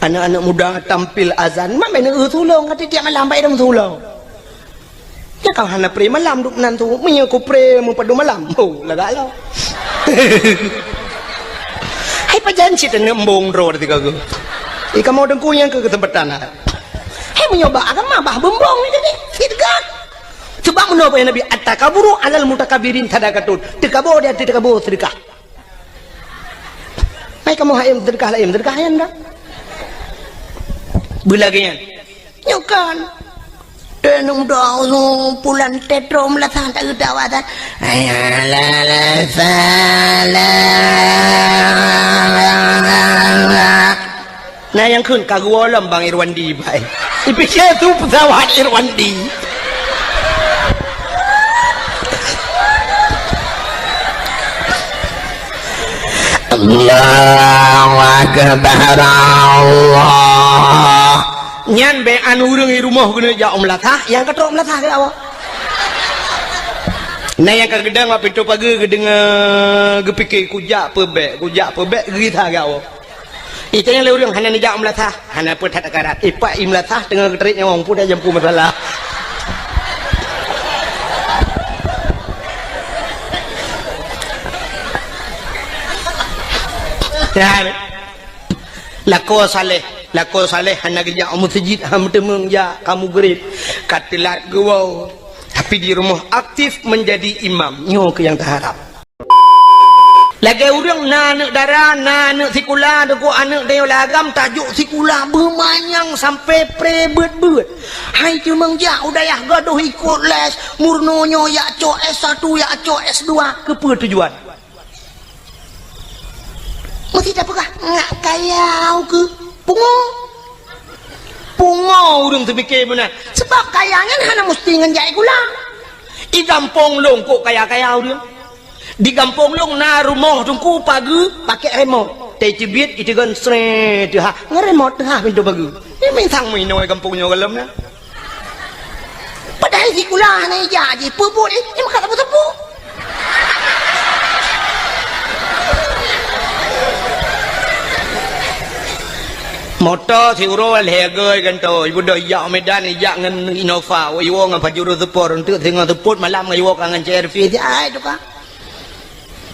anak-anak muda tampil azan mak main tulung kata tiap malam baik dah tulung ya kau hana pre malam duk nan tu punya ku pre mu padu malam oh lagak lo hai pajan cita nembong ro tiga go ika mau dengku yang ke tempatan hai menyoba agama bah bembong ni jadi tidgat coba menapa ya nabi at-takaburu alal mutakabirin tadakatun tekabur dia tekabur sedekah mai kamu hayam sedekah lain sedekah yang dah belagian nyokan tenung dau pulan tetrom la tak udawatan ayala sala nah yang kun kagwalam bang Irwandi bai dipikir tu pesawat Irwandi Allahu akbar Allah nyan be anu urang di rumah guna ja umlatah yang ketok umlatah ke awak nah yang kagedang apa pintu pagi gedeng gepikir kujak pebek gerita ke awak itu yang le urang hana ni ja umlatah hana petat akarat ipak imlatah dengan keteritnya wong pun dah jampu masalah ya lako saleh hana kerja masjid ham temeng ya kamu gerit katelat gawau tapi di rumah aktif menjadi imam nyo ke yang terharap lagi urang anak darah anak sekolah deku anak dia lagam tajuk sekolah bermanyang sampai prebet-bet hai temeng ja udayah gaduh ikut les murnonyo ya co S1 ya co S2 ke tujuan mesti dapakah ngak kayau ke pungo urang terfikir benar sebab kayanya hana mesti ngenjai gula di kampung long kok kaya-kaya urang di kampung long na rumah tungku pagi pakai remote teh cibit itu kan sre dah ngeremote dah pintu pagi ini mentang minoi kampungnya kalam na padahal si gula na jadi pupuk ini makan tepuk motor si uro legai kan tu ibu dah yak Medan yak ngan Innova iwo ngan pajuru support untuk tengah support malam ngan iwo kangen CRV ai tu ka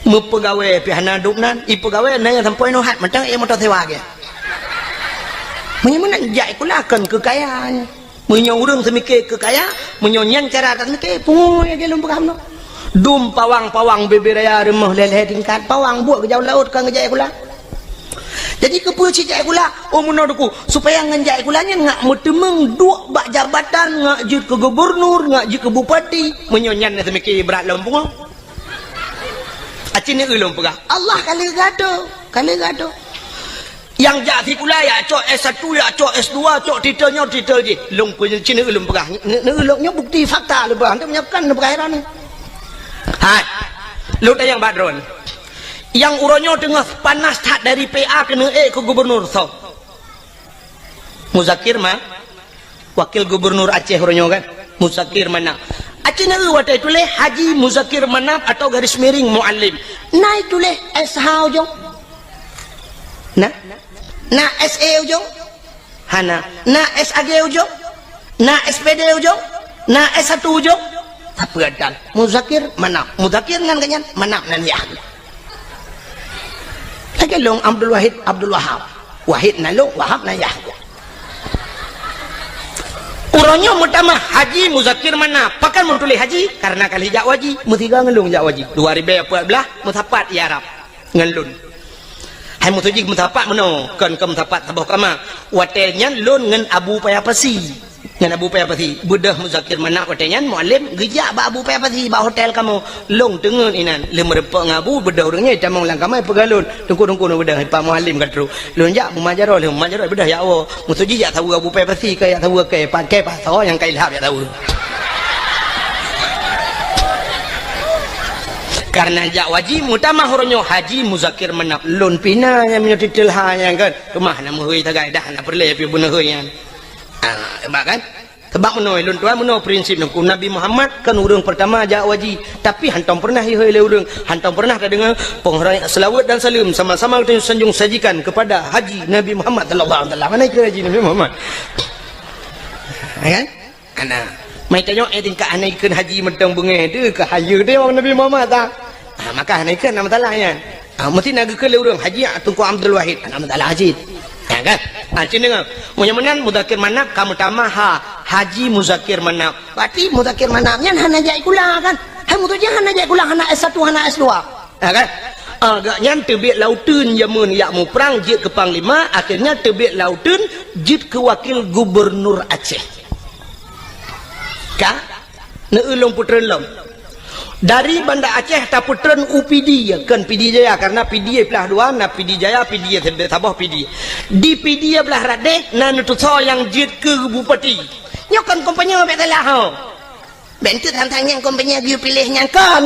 mu pegawai pihana duknan i pegawai na sampai no hat macam motor sewa ge menyemen jai kulakan kekayaan menyo urang semikir kekaya menyo nyan cara tak semikir pungu ya gelum paham no dum pawang beberaya rumah leleh tingkat pawang buat ke jauh laut kan ngejai kula jadi kepu cicak gula menurutku supaya nganjak gulanya ngak mutemeng dua bak jabatan ngak jut ke gubernur ngak jut ke bupati menyonyan semikir berat lompong acini ulum pegah Allah kali gado yang jati gula ya cok S1 ya cok S2 cok titelnya titel je long punya cini ulum pegah ulumnya bukti fakta lebah anda menyiapkan perkara ni hai lu yang badron yang uronyo tengah panas tak dari PA kena ke gubernur so Muzakir mah wakil gubernur Aceh uronyo kan Muzakir mana Aceh nak watai tulis Haji Muzakir Manap atau garis miring Muallim naik tulis SH ujung na SE ujung hana na SAG ujung na SPD ujung na S1 ujung apa dan Muzakir Manap Muzakir ngan kanyan Manap nan ya lagi long Abdul Wahab Wahid nalong Wahab na Yahya uronyo mutama Haji Muzakir mana pakan mentuli haji karena kali jak waji mutiga ngelung jak waji 2014 mutapat ya Arab ngelun hai mutuji mutapat meno kan ke mutapat tabah kama watenya lun ngen Abu Payapasi ngan Abu Payapasi budah Muzakir mana watenya muallim gejak ba Abu Payapasi ba hotel kamu long tengen inan le merepek ngabu budah urangnya camong lang kamai pegalun tungku budah pa muallim katru lun jak mumajaro budah ya Allah mutuji jak tahu Abu Payapasi kaya tahu ke pakai paso yang kai lahap ya tahu karena jak wajib mutama horonyo Haji Muzakir Manap lun pina yang menyotitil ha yang kan rumah nama hui tagai dah na perle pi buna hui yang kan Sebab menoi lun tuan menoi prinsip nungku Nabi Muhammad kan urang pertama ajak waji, tapi hantam pernah hioi le urang, hantam pernah tak dengar penghormatan selawat dan salam sama-sama kita sanjung sajikan kepada Haji Nabi Muhammad sallallahu alaihi wasallam. Mana ke Haji Nabi Muhammad? Kan? Ana mai tanya tingkat anaikkan haji mentang bengai tu ke haya dia orang Nabi Muhammad tak? Maka anaikkan nama talah kan. Mesti nak ke le urang Haji Tunku Abdul Wahid nama talah Haji. Ya kan? Cina menyemenan Muzakir Manap kamu tamah Haji Muzakir Manap. Berarti Muzakir Manapnya hana jai kula kan. Hai mutunya hana jai kula hana S1 hana S2. Ya kan? Agaknya terbit lautun jamun yak mu perang jid ke panglima, akhirnya terbit lautun jid ke wakil gubernur Aceh. Ka? Neulung putren lom. Dari Banda Aceh ta putren UPD kan PD Jaya karena PD belah dua na PD Jaya PD Sabah PD. Di PD belah radek na nutuso yang jid ke bupati. Nyokan kompanya bet salah ho. Bentuk tantang kompanya dia pilihnya kan.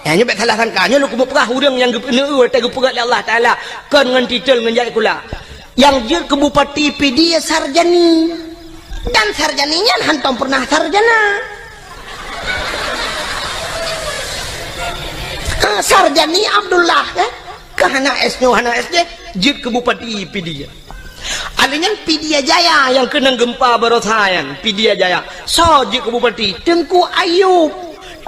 Ya nyebet salah sangkanya lu kubu perah urang yang gepneu ta gepegat Allah Taala kan ngan titel ngan jai kula. Yang jid ke bupati PD sarjani. Dan sarjaninya hantam pernah sarjana. Sarjani Abdullah kan kahana S hana SD jid ke bupati Pidia. Alingan Pidia Jaya yang kena gempa barosayan Pidia Jaya. So jid ke bupati Tengku Ayub.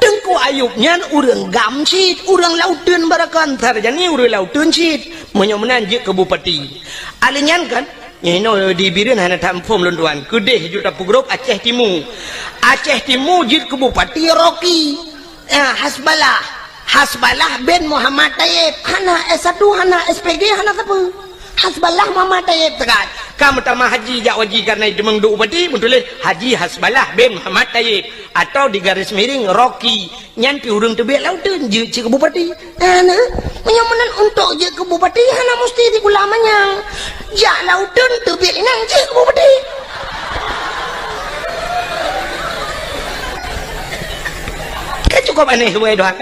Tengku Ayub nyan urang gamsit, urang lautun barakan sarjani urang lautun sit. Menyomenan jid ke bupati. Alingan kan Ini di birin hana tampum lunduan kedeh juta pugrop Aceh Timur. Aceh Timur jid ke bupati Rocky. Hasbalah bin Muhammad Tayyib. Hana S1 hana SPG hana apa? Hasbalah Muhammad Tayyib tegat. Kamu tamah haji jak waji karena itu mengdu bupati tulis Haji Hasbalah bin Muhammad Tayyib atau di garis miring Rocky. Nyan pi urang tebik lautun je ke bupati. Ana menyamenan untuk je ke bupati hana mesti di ulamanya. Jak lautun tebik nang je ke bupati. Kan cukup aneh semua doang.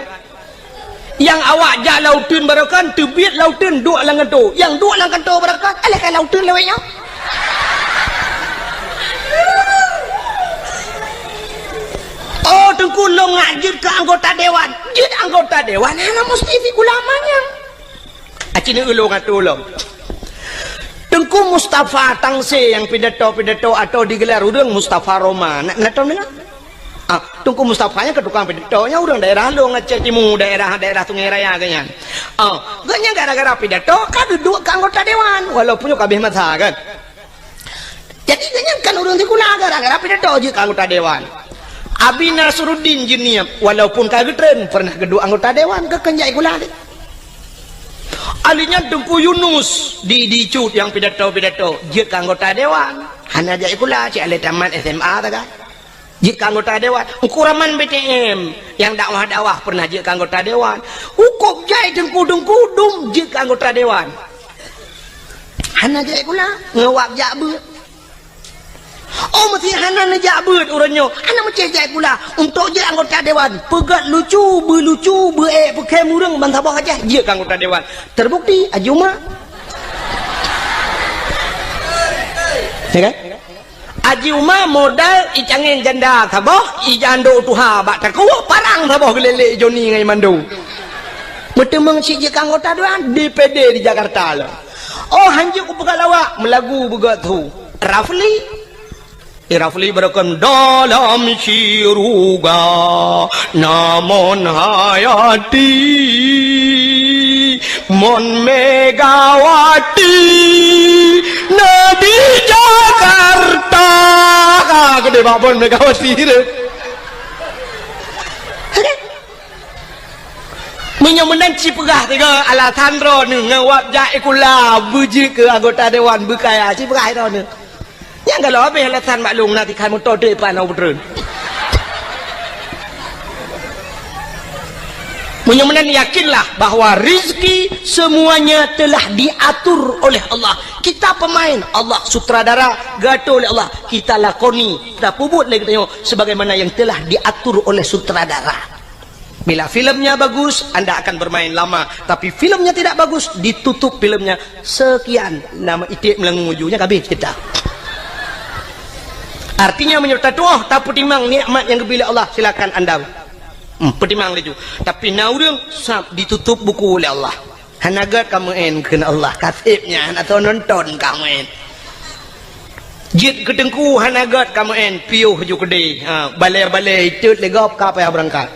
Yang awak jak lautun barakan tebik lautun duk lang kanto. Yang duk lang kanto barakan alih kan lautun lewenya. Oh Tengku long ngajir ke anggota dewan. Jid anggota dewan hana mesti di ulamanya. Acini ulung atau ulung. Tengku Mustafa Tangse yang pidato atau digelar udang Mustafa Roma. Nak tahu ni? Tengku Mustafanya ke tukang pidatonya udang daerah long Aceh Timur, daerah Sungai Raya ganyan. Ganyan gara-gara pidato kan duduk ke anggota dewan walaupun kabeh masa kan. Jadi ganyan kan udang dikula gara-gara pidato je ke anggota dewan. Abi Nasruddin Jiniap walaupun kagak tren pernah kedua anggota dewan ke kenjai gula alinya Tengku Yunus di cut yang pidato jid ke anggota dewan hana jai gula cik ale taman SMA tak jid ke anggota dewan ukuraman BTM yang dakwah pernah jid ke anggota dewan hukum jai Tengku dum jid ke anggota dewan hana jai gula ngewak jabe. Oh mesti hana nejak beut uranyo. Hana macam jai pula untuk je anggota dewan. Pegat lucu, pakai murang bangsa bawah aja je anggota dewan. Terbukti Ajuma. Ya kan? Ajuma modal icangin janda sabah, ijando tuha bak takuh parang sabah gelele Joni ngai Mandu. Bertemang si je anggota dewan DPD di Jakarta lah. Oh hanjuk ku pegat lawak melagu begat tu. Rafli berakan dalam siruga namun hayati mon Megawati Nadi Jakarta gede babon Megawati menyamenan cipegah tiga alasan ro ngawap jai kula buji ke anggota dewan bekaya cipegah ro ne. Yang kalau habis alasan maklum nanti kan motor depan au betul. Mudah-mudahan yakinlah bahwa rizki semuanya telah diatur oleh Allah. Kita pemain, Allah sutradara, gato oleh Allah. Kita lakoni, kita pubut lagi tengok sebagaimana yang telah diatur oleh sutradara. Bila filmnya bagus, anda akan bermain lama. Tapi filmnya tidak bagus, ditutup filmnya sekian. Nama itik melengujunya kabeh kita. Artinya menyerta doa tak pertimang nikmat yang bila Allah, silakan anda pertimang itu. Tapi naurung ditutup buku oleh Allah. Hanagat kamu kena Allah kasibnya atau nonton kamu jit kedengku hanagat kamu piuh ju gede balai-balai cut legop ka payah berangkat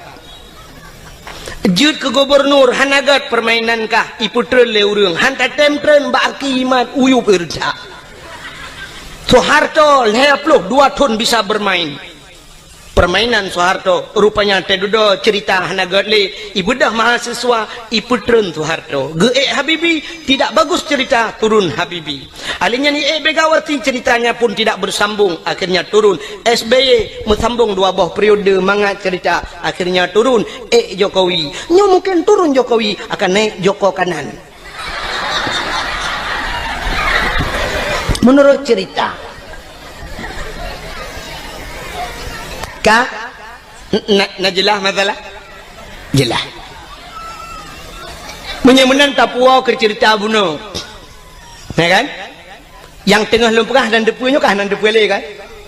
jit ke gubernur hanagat permainan kah iputren leurung hanta temtren baki iman uyup irja Soeharto leapluh 2 tahun bisa bermain permainan Soeharto rupanya tedudo cerita hanagat le ibu dah mahasiswa iputren Soeharto Habibi tidak bagus cerita turun Habibi alinya ni Begawati ceritanya pun tidak bersambung akhirnya turun SBY bersambung 2 buah periode mangat cerita akhirnya turun Jokowi mungkin turun Jokowi akan naik Joko kanan menurut cerita nak jelas masalah jelas menyemenan Papua ke cerita bunuh ya kan yang tengah lempegah dan depunya kah nan depule kan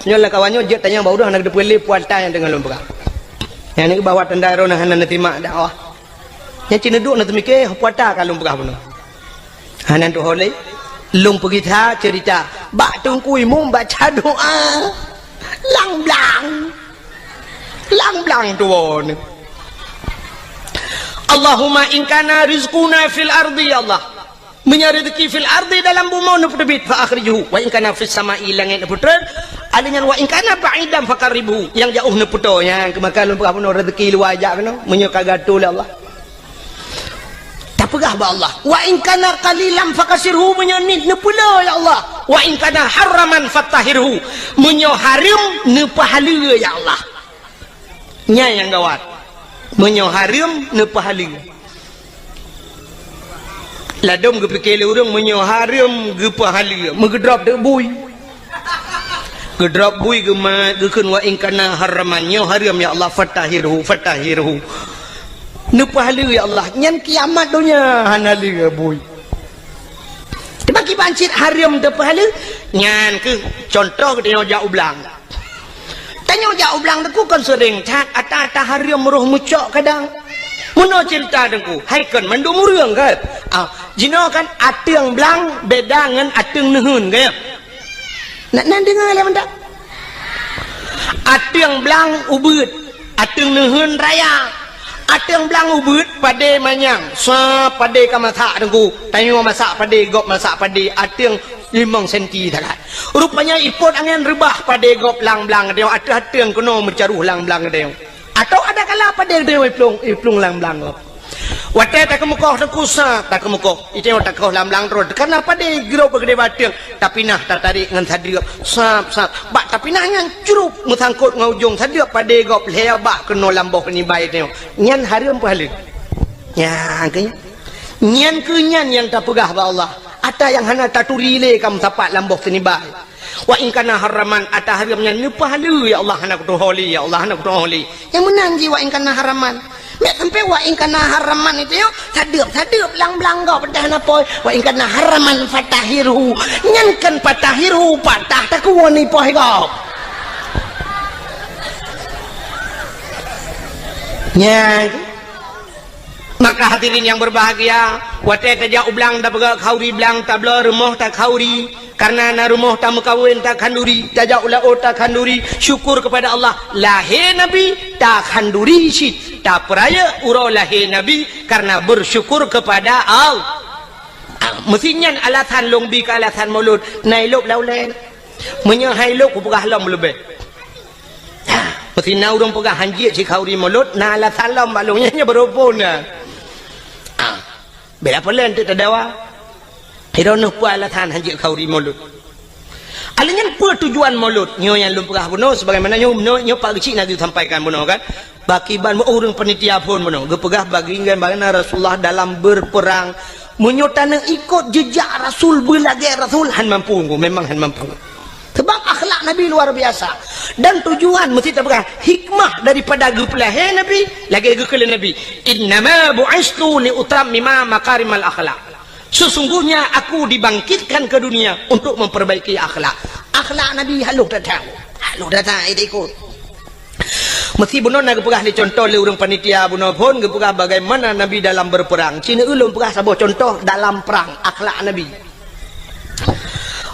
nyolah kawannya je tanya bau dah nak depule pualta yang tengah lempegah yang ni bawa tendaro nah nan terima dakwah yang cina duk nak temike pualta kan lempegah bunuh hanan tu holai lung pergi cerita bak tungkui mum baca doa lang blang tuan Allahumma in kana rizquna fil ardi ya Allah menyari rezeki fil ardi dalam bumi nu terbit fa akhrijuhu wa in kana fis sama'i langit putra alinya wa in kana ba'idan faqaribu yang jauh nu puto yang kemakan lumpah pun rezeki luar ajak kena menyuka gatul Allah tak pegah ba Allah wa in kana qalilan fakasirhu menyanit nu pula ya Allah wa in kana haraman fatahirhu menyo haram nu pahala ya Allah nya yang gawat menyo haram nu pahala ladom ke fikir urang menyo haram ke pahala megedrop de bui gedrop bui ke ma gekeun wa in kana haraman nyo haram ya Allah fatahirhu nu pahala ya Allah nyan kiamat dunia hanali ke bui bagi bancit haram de pahala nyan ke contoh ke jauh belang tanya jauh belang tu kan sering cat ata haram roh mucok kadang Muno cerita dengku, haikan mandu murung kan? Jino kan ateng belang beda dengan ateng nehun kan? Nak dengar lah benda? Ateng belang ubud, ateng nehun raya. Ateng belang ubud pada manyang, pada kamasak dengku. Tanya masak pada, gop masak pada, ateng 5 senti tak. Rupanya ipot angin rebah pada gop belang-belang dia. Ateng kena mencaruh belang-belang dia. Atau ada kala pada dia iplung lang-lang wate tak kemukoh tak kusa tak kemukoh itu tak kemukoh lang-lang terus karena pada giro bergede batung tapi nah tertarik dengan tadi sap bak tapi nah yang curup mesangkut ngaujung tadi pada gop lea bak kena lamboh ni baik dia nyan haram pahala ya kanya nyan kenyan yang tak pegah ba Allah ada yang hana taturi le kam sapat lamboh ni baik wa in kana haraman ata haramnya ni pahala ya Allah anak tu holi ya Allah anak tu holi yang menang ji wa in kana haraman mek sampai wa in kana haraman itu yo sadeup belang-belang gau pedah napa wa in kana haraman fatahirhu nyankan patahirhu patah tak kuoni poh gau nya maka hadirin yang berbahagia wate tajak ublang dah pegak khauri belang tabla rumah tak khauri karena na rumah tak mekawin tak khanduri tajak ulah tak khanduri syukur kepada Allah lahir nabi tak khanduri syit tak peraya urau lahir nabi karena bersyukur kepada Allah mestinya alasan longbi ke alasan mulut nailuk laulen menyahai luk pegah lam lebih mesti na urang pegah hanjit si khauri mulut na alasan lam balungnya berupun bela pelan tu terdawa hironuh puala tan hanjik khauri mulut alinya apa tujuan mulut nyo yang lumpah buno sebagaimana nyo pak kecil nak disampaikan buno kan baki ban orang panitia pun buno gepegah bagi bagaimana Rasulullah dalam berperang menyotana ikut jejak Rasul belage Rasul han mampu memang han mampu sebab akhlak Nabi luar biasa dan tujuan mesti terpegang hikmah daripada gepelahe Nabi lagi gekele Nabi innama bu'istu li utammima makarimal akhlak sesungguhnya aku dibangkitkan ke dunia untuk memperbaiki akhlak Nabi halus tak tahu lu datang ikut. Mesti bunuh nak pegah ni contoh le urang panitia bunuh pun pegah bagaimana Nabi dalam berperang. Cina ulun pegah sabah contoh dalam perang akhlak Nabi.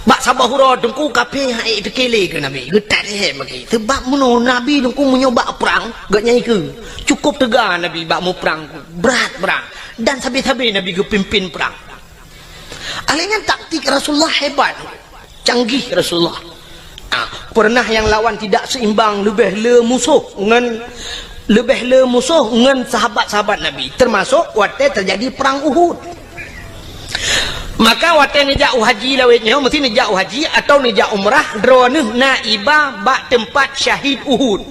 Bak sabah hura dengku kape hai tekele ke Nabi. Getat he bagi. Sebab bunuh Nabi dengku menyoba perang gak nyai ke. Cukup tegar Nabi bak mu perang. Berat perang. Dan sabi-sabi Nabi ke pimpin perang. Alihnya taktik Rasulullah hebat. Canggih Rasulullah. Pernah yang lawan tidak seimbang lebih le musuh dengan sahabat-sahabat Nabi, termasuk waktu terjadi perang Uhud. Maka waktu ni jauh haji lawetnya mesti ni jauh haji atau ni jauh umrah drone naibah bak tempat syahid Uhud.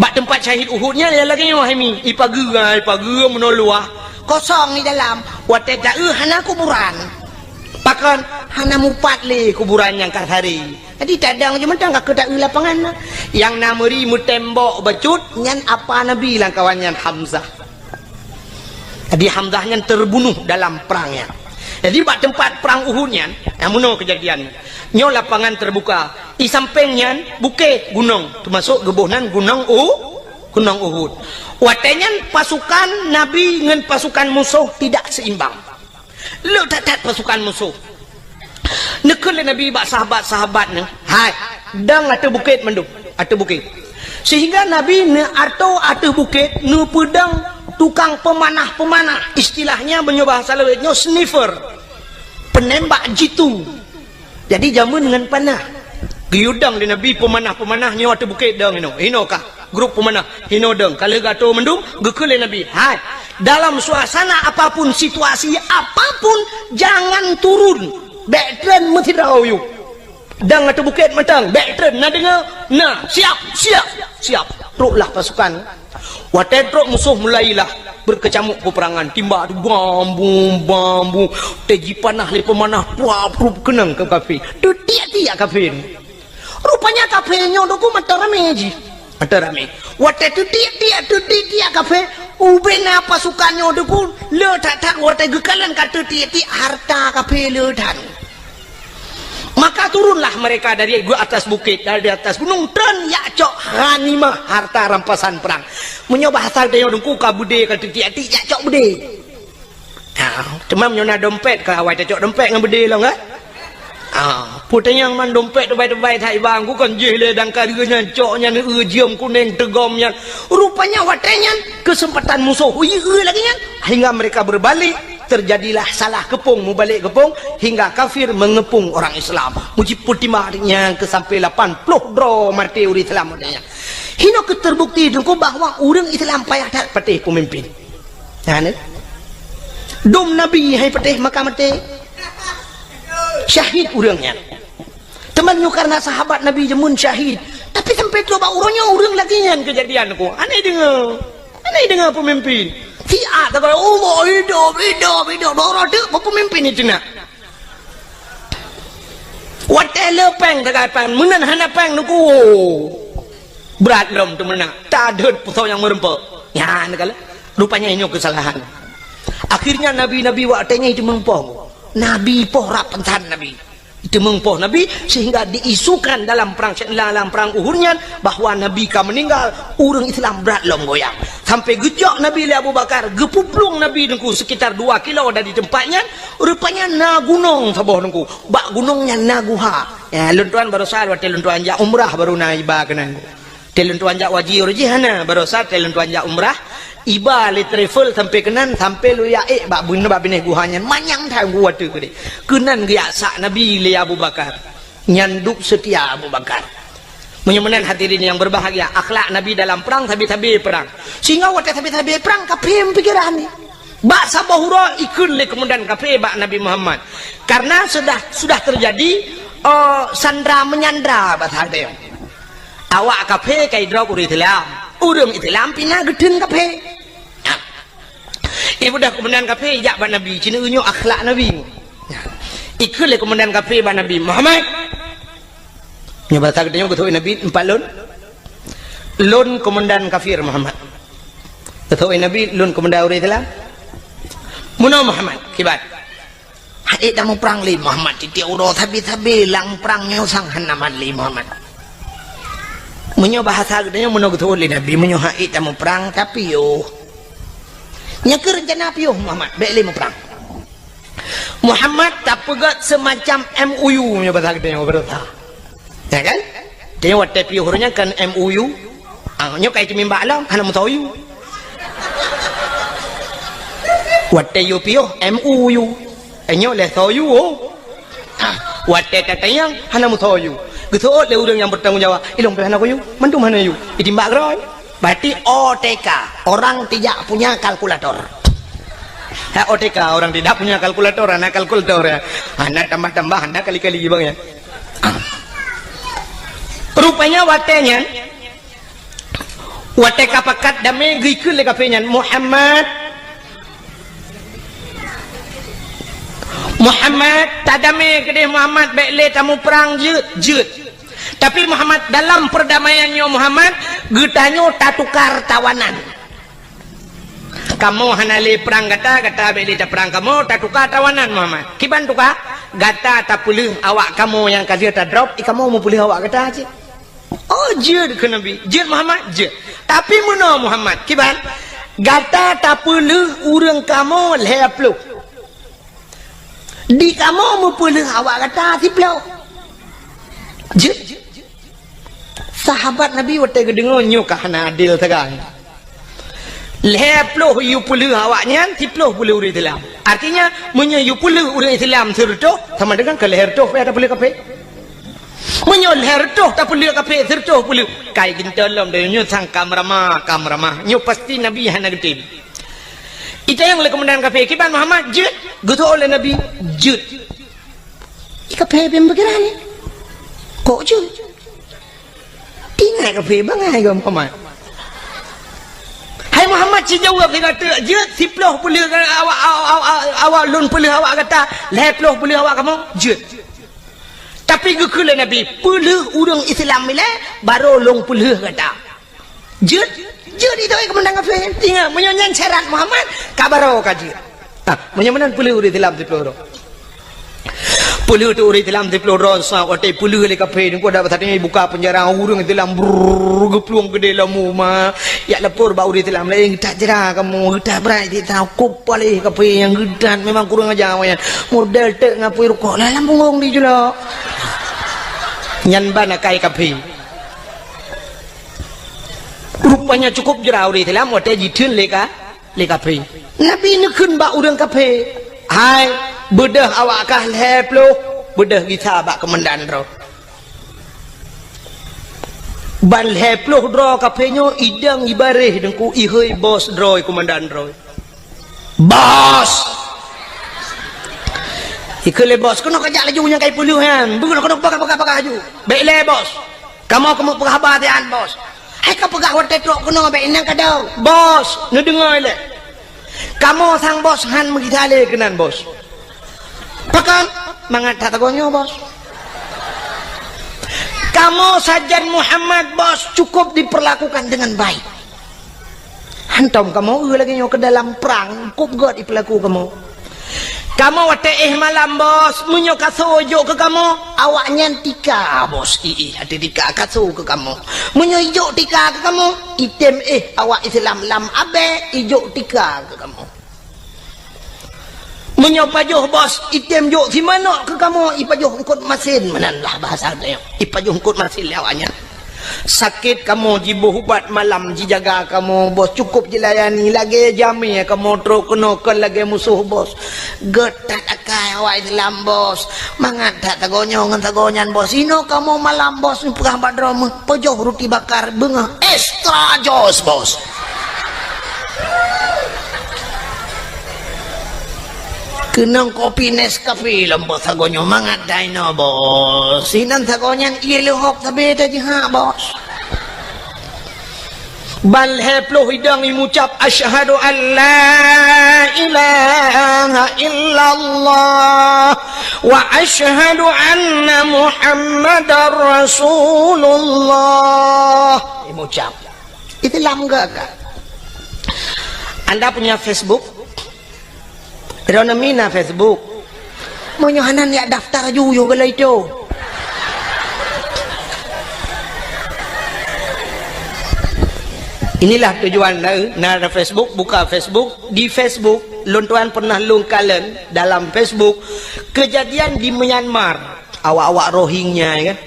Bak tempat syahid Uhudnya dia lagi wahimi ipagu menoloah kosong di dalam waktu tak hana kuburan. Pakan hana mupat le kuburan yang kasari. Jadi cadang je mentang kak tak lapangan. Yang nameri mu tembok becut nyan apa Nabi lang kawannya Hamzah. Jadi Hamzahnya terbunuh dalam perangnya. Jadi bak tempat perang Uhudnya, amuno kejadian. Nyo lapangan terbuka. Di sampingnya bukit gunung, termasuk gebunan gunung Uhud. Watenya pasukan Nabi dengan pasukan musuh tidak seimbang. Lu tak pasukan musuh. Nekul Nabi bak sahabat-sahabat ne. Hai, dang atau bukit mendung, atau bukit. Sehingga Nabi ne atau bukit ne pedang tukang pemanah. Istilahnya berbahasa lawetnya sniffer. Penembak jitu. Jadi jamu dengan panah. Giudang di Nabi pemanah-pemanahnya atau bukit dang ino kah? Grup pemanah hino dang. Kalau gato mendung, gekul Nabi. Hai, dalam suasana apapun, situasi apapun, jangan turun. Backtrend mesti tahu yuk. Dang atau bukit matang. Backtrend nak dengar. Nah, siap. Teruklah pasukan. Waktu teruk musuh mulailah berkecamuk peperangan. Timba bambu. Teji panah le pemanah. Puap kenang ke kafir. Tu tiap kafir. Rupanya kafirnya doku mata rame ji. Mata rame. Waktu tu tiap kafir. Ubena pasukannya doku le tak waktu gekalan kata tiap harta kafir le dan. Maka turunlah mereka dari atas bukit, dari atas gunung, dan yakcok ghanimah, harta rampasan perang. Menyoba asal dia dengku kabude kata tiati yakcok bude. Cuma menyona dompet ke awal cocok dompet dengan bude lah kan? Putanya yang man dompet terbaik-terbaik tak bang, ku kan jele dan karanya coknya ni ujiam kuning tegomnya. Rupanya watanya kesempatan musuh lagi kan? Hingga mereka berbalik. Terjadilah salah kepung, mubalik kepung hingga kafir mengepung orang Islam. Muji putimahnya ke sampai 80 bro mati uri Islam adanya. Hino keterbukti dengko bahwa orang Islam payah tak patih pemimpin. Nah, dom Nabi hai patih maka mati. Syahid orangnya. Temannya karena sahabat Nabi jemun syahid. Tapi sampai tu orangnya orang lagi yang kejadian ko. Aneh dengar pemimpin. Siap tak kalau hidup dorong tu pemimpin itu nak. Watel peng tak peng menan hana peng nuku berat lom tu menak tak ada pusau yang merempek. Ya nak rupanya ini kesalahan. Akhirnya Nabi waktunya itu mengpoh. Nabi poh rapentan Nabi. Itu mengpoh Nabi sehingga diisukan dalam perang Uhudnya bahwa Nabi kan meninggal, orang Islam berat lom goyang. Sampai gejok Nabi Abu Bakar, gepuplung Nabi dengku sekitar 2 kilo dari tempatnya, rupanya na gunung sabah dengku. Bak gunungnya naguha. Ya luntuan baru sal waktu luntuan jak umrah baru na iba kenan. Teluntuan jak wajib rejihana baru sal teluntuan jak umrah. Iba le travel sampai kenan sampai lu ya bak bune bak bine guhanya manyang thang gua tu gede kenan gya sak Nabi le Abu Bakar nyanduk setia Abu Bakar menyemenan hadirin yang berbahagia akhlak Nabi dalam perang tabi-tabi perang sehingga waktu tabi-tabi perang kapim pikiran ni bak sabahura ikun le kemudian kafe bak Nabi Muhammad karena sudah terjadi sandra menyandra bahasa dia awak kafe kai drop uri Islam Islam pindah gedun kafe. Ibu dah kemudian kafe jak ban Nabi, cina unyu akhlak Nabi. Ikut le kemudian kafe ban Nabi Muhammad. Nya bahasa gedenya ketui Nabi 4 lon. Lon komandan kafir Muhammad. Ketui Nabi lon komandan orang Islam. Muno Muhammad kibat. Hadik dah mau perang li Muhammad titi uro tabi lang perangnya sang hanaman li Muhammad. Menyo bahasa gedenya menurut oleh Nabi menyo haid tamu perang tapi yo nyakir rencana piyo Muhammad beli mau perang. Muhammad tak pegat semacam MOU menyo bahasa gedenya berita. Ya kan? Dia waktu piyo hurufnya kan MOU. Nyo kai cumi balam hana mutayu. Waktu yo piyo MOU. Nyo le soyu. Waktu tatayang hana mutayu. Gitu le orang yang bertanggung jawab ilong pehana ko yu mandu mana yu itimbak roy berarti OTK orang tidak punya kalkulator. OTK orang tidak punya kalkulator anak kalkulator ya anak tambah-tambah anak kali-kali bang ya. Rupanya watenya WTK pakat damai gikul le kapenya Muhammad tadame kedeh Muhammad bekle tamu perang jut. Tapi Muhammad dalam perdamaiannya Muhammad getanyo tak tukar tawanan. Kamu hanale perang gata bekle ta perang kamu tak tukar tawanan Muhammad. Kiban tukar gata tak pulih awak kamu yang kasih ta drop kamu mau pulih awak gata aja. Oh jut ke Nabi jut Muhammad jut. Tapi mana Muhammad kiban gata tak pulih urang kamu leplu. Di kamu mempulih awak kata tiplau. Je. Sahabat Nabi waktu kedengar nyukah na adil tegang. Leploh you pulih awaknya tiploh pulih urang Islam. Artinya menyo you pulih urang Islam sertoh sama dengan ke leher toh ada pulih kape. Menyo leher toh tak pulih kape sertoh pulih. Kai gintalom dari nyo sang kamrama. Nyo pasti Nabi hana getim. Itu yang oleh kemudian kafe kiban Muhammad jut gitu oleh Nabi jut kafe yang bergerak kok jut tinggal kafe bangai gam Muhammad hai Muhammad si jawab dia kata jut siploh pulih awak lun pulih awak kata leploh pulih awak kamu jut tapi gukul Nabi pulih urang Islam ni baru long pulih kata jut jadi itu kemenang kafe tinggal menyanyian syarat Muhammad kabaro kaji menyanyian puluh uri dalam dipeloro puluh tu uri dalam dipeloro waktu puluh le kafe ni ko dapat tadi buka penjara urang dalam bergepluang gede lamu ma ya lapor ba uri dalam lain tak jera kamu tak berai di tahu kupale kafe yang gedan memang kurang aja awaknya modal tek ngapui rukuk lah lambung di jula nyan bana kai kafe. Rupanya cukup jera uri Islam waktu jitun leka kafe. Nabi ni kun ba urang kafe. Hai bedah awak kah leplo bedah kita bak kemendan ro. Ban leplo dro kafe nyo idang ibareh dengku ihoi bos droi komandan ro. Bos. Ikele bos kono kajak laju nya kai puluh han. Bukan kono pakai aju. Baik le bos. Kamu perhabatian bos. Hai kau pegah waktu tu kena baik nang kadau. Bos, nu dengar le. Kamu sang bos han megitale kenan bos. Pakan mangat tagonyo bos. Kamu sajan Muhammad bos cukup diperlakukan dengan baik. Hantam kamu lagi nyo ke dalam perang cukup god diperlaku kamu. Kamu waktu malam bos munyo kasojo ke kamu awaknya tika bos hati tika kaso ke kamu munyo ijo tika ke kamu item awak Islam lam abe ijo tika ke kamu munyo pajuh bos item jo si mana ke kamu ipajuh ngkut masin menanlah bahasa dia ipajuh ngkut masin awaknya sakit kamu jibuhubat malam jijaga kamu bos cukup jilayani lagi jami kamu teruk kena ke lagi musuh bos getat akai awak Islam bos mangat tak tagonyo ngan tagonyan bos ino kamu malam bos perah badrom pejoh roti bakar bengah extra jos bos kenang kopi Nescafe lembut sagonyo mangat daino bos sinan sagonyan ilu hop tabe tadi ha bos bal heplo hidang imucap asyhadu an la ilaha illallah wa asyhadu anna muhammadar rasulullah imucap itu lamga kak anda punya Facebook Ironomina Facebook. Mau nyohanan ya daftar juyo galay itu. Inilah tujuan nara Facebook, buka Facebook. Di Facebook, lon tuan pernah lung kalen dalam Facebook kejadian di Myanmar, awak-awak Rohingya kan.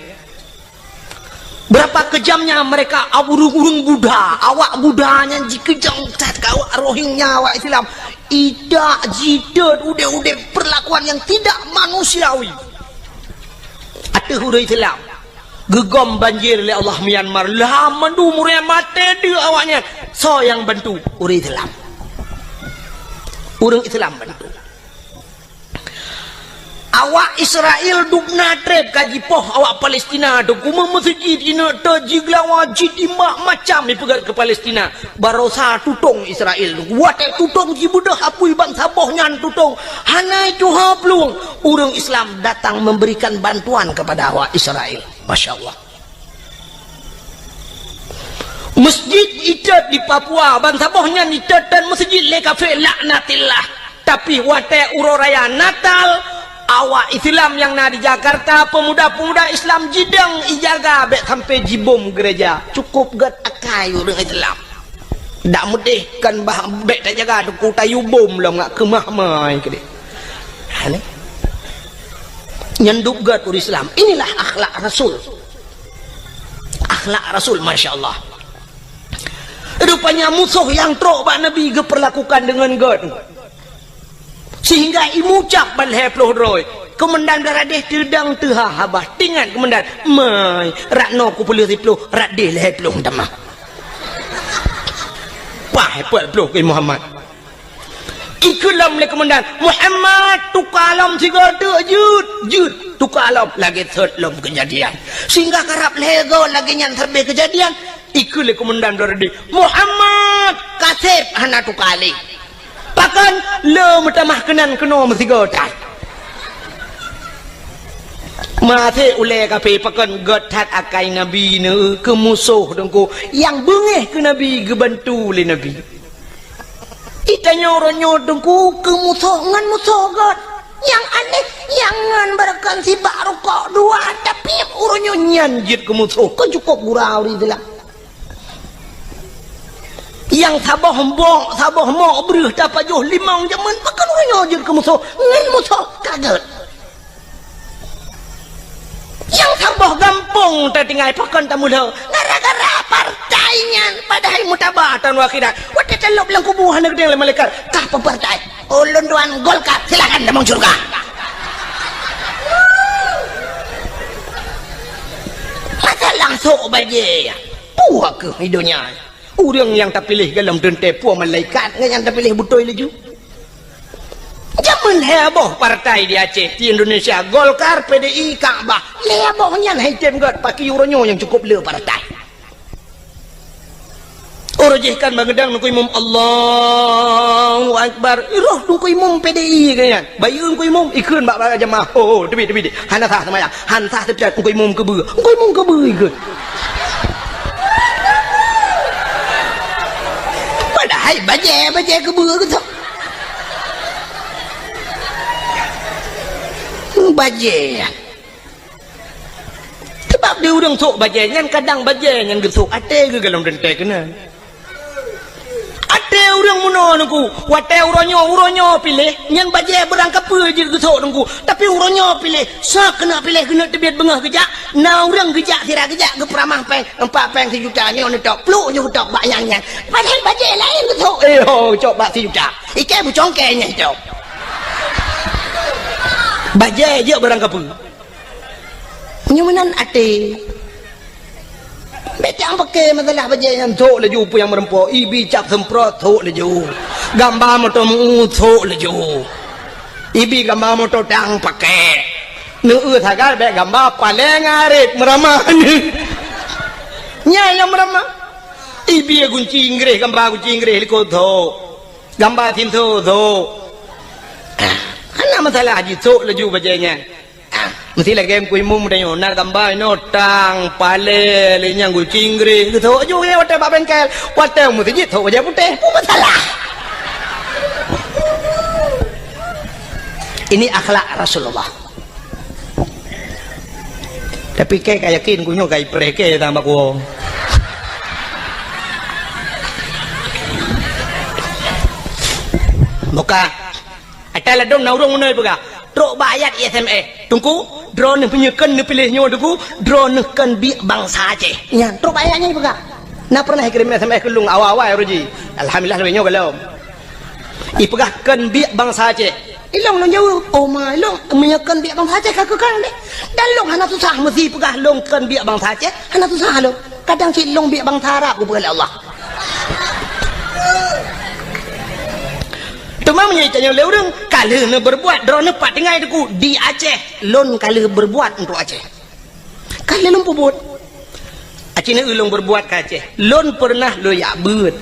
Berapa kejamnya mereka urung Buddha, awak Buddhanya dikejam tat awak Rohingya, awak Islam. Idak jidat udah perlakuan yang tidak manusiawi. Ada huruf Islam. Gegom banjir oleh Allah Myanmar, lah mandu murya mati dia awaknya. So yang bantu orang Islam, orang Islam bantu. Awak Israel duk natrep kaji poh awak Palestina tu kuma masjid ina tajigla wajib imak macam dipegat ke Palestina barosa tutong Israel tu wate tutong jibudah apui bangsa boh nyan tutong hanai tu haplung orang Islam datang memberikan bantuan kepada awak Israel. Masya Allah. Masjid icat di Papua bangsa boh nyan icat dan masjid le kafe laknatillah, tapi wate uroraya Natal awak Islam yang na di Jakarta, pemuda-pemuda Islam jidang ijaga bek sampai jibom gereja cukup gat akai orang Islam dak mudih kan bah bek tak jaga tu tayu bom lah ngak kemah mai ke dia ni nyanduk gat orang Islam. Inilah akhlak Rasul, akhlak Rasul. Masya Allah. Rupanya musuh yang trok bak Nabi geperlakukan dengan gat sehingga imucap balhe ploh roy komandan beradeh tedang teha habah tingan komandan mai rakno ku puluh ploh radeh lehe ploh tamah pah hepet ploh ke Muhammad ikulam le komandan Muhammad tukalam tiga jud tukalam lagi third lom kejadian sehingga karap lego lagi nyan terbe kejadian ikul le komandan beradeh Muhammad kasep hana tukali pakan le mutamah kenan keno mesti gotat mate ule kape pakan gotat akai nabi ne ke musuh dengku yang bengeh ke nabi gebantu le nabi itanya oronyo dengku ke musuh ngan musuh got yang aneh yang ngan barakan si baru kok dua tapi oronyo nyanjit ke musuh ke cukup gurau di dalam yang sabah hembok sabah mok berih dapat joh limang jaman pakan orang je ke musuh ngan musuh kaget yang sabah gampung tertinggal pakan tamulah gara-gara partainya padahal mutabatan wakilak waktu telok bilang kubuhan negeri oleh malaikat kah partai ulun duan Golkar silakan damang surga masa langsung baje puak ke hidupnya. Orang yang tak pilih dalam dente puan malaikat yang tak pilih betul laju. Zaman heboh partai di Aceh di Indonesia Golkar PDI Kaabah hebohnya haitem gat pakai uronyo yang cukup le partai. Orojihkan mengedang nungku imam Allahu Akbar iroh nungku imam PDI kan bayi nungku imam ikun bak bak jemaah oh tebi hana sah sama ya han sah tepi nungku imam kebe ikut hai baje ke bua ke tu baje sebab dia orang sok baje nyan kadang baje nyan gesok ate ke dalam dente kena ate orang muno nungku wate uronyo pilih nyan baje berangkap pe je gesok nungku tapi uronyo pilih sa kena pilih kena tebiat bengah kejak na orang kejak sira kejak ke peramah peng 4 peng 1 juta ni on tok pluk je tok bak yang padahal baje lain gesok cok bak 1 juta ike bu congkenya cok baje je berangkap pe nyumanan ate betang pakai masalah baje yang tok laju pu yang merempo ibi cap semprot tok laju gambar motor tok laju ibi gambar motor dang pakai nu thagar be gambar paling arif meramah ni nya yang meramah ibi gunci Inggris gambar gunci Inggris liko tho gambar tin tho ana masalah haji tok laju bajanya mesti lagi kui mum dah nak gambar no tang pale le nyang gunci Inggris tho ju ye wate ba bengkel wate mesti tho baja putih masalah. Ini akhlak Rasulullah. Tapi kayak yakin kunyo kayak preke tambah ko. Buka. Atal dom naurung munai buka. Trok bayat SMS. Tunggu, drone penyekan ni pilihnya tunggu, drone kan bi bangsa Aceh. Ya, trok bayatnya buka. Nak pernah kirim SMS ke lung awal-awal roji. Alhamdulillah lebihnya kalau. Ipegah kan bi bangsa Aceh. Ilong long jauh. Oh my long menyekan bi bangsa Aceh kakak kan deh. Dan long hana susah mesti pegah long kan bi bangsa Aceh, hana susah long. Kadang si long bi bangsa Arab ku Allah. Cuma menyaitannya leurang kalau nak berbuat drone pat tinggal itu di Aceh lon kalau berbuat untuk Aceh kalau lon berbuat Aceh ni ulung berbuat ke Aceh lon pernah lo ya buat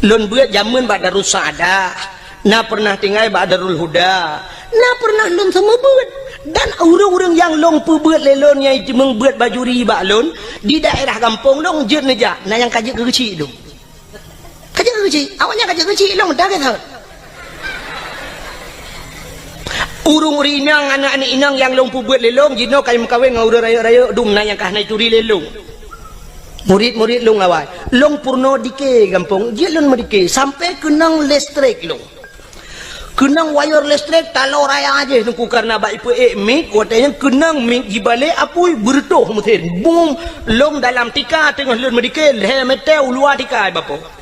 lon buat zaman bak Darul Saadah na pernah tinggal bak Darul Huda na pernah lon semua buat dan orang-orang yang lon perbuat lelon yang itu membuat bajuri bak lon di daerah kampung lon jet neja na yang kajak kecil lon kajak kecil awaknya kajak kecil lon dah kata urung rinang anak-anak inang yang long buat lelong jino kayu mengkawin ngau raya-raya dum na yang kah naik turi lelong murid-murid long awal long purno dike gampong dia long medike sampai kenang listrik long kenang wire listrik talau raya aja tunggu karena baik ipu mik katanya kenang mik di balik apui bertuh mungkin boom long dalam tika tengah long medike leher metel luar tika bapak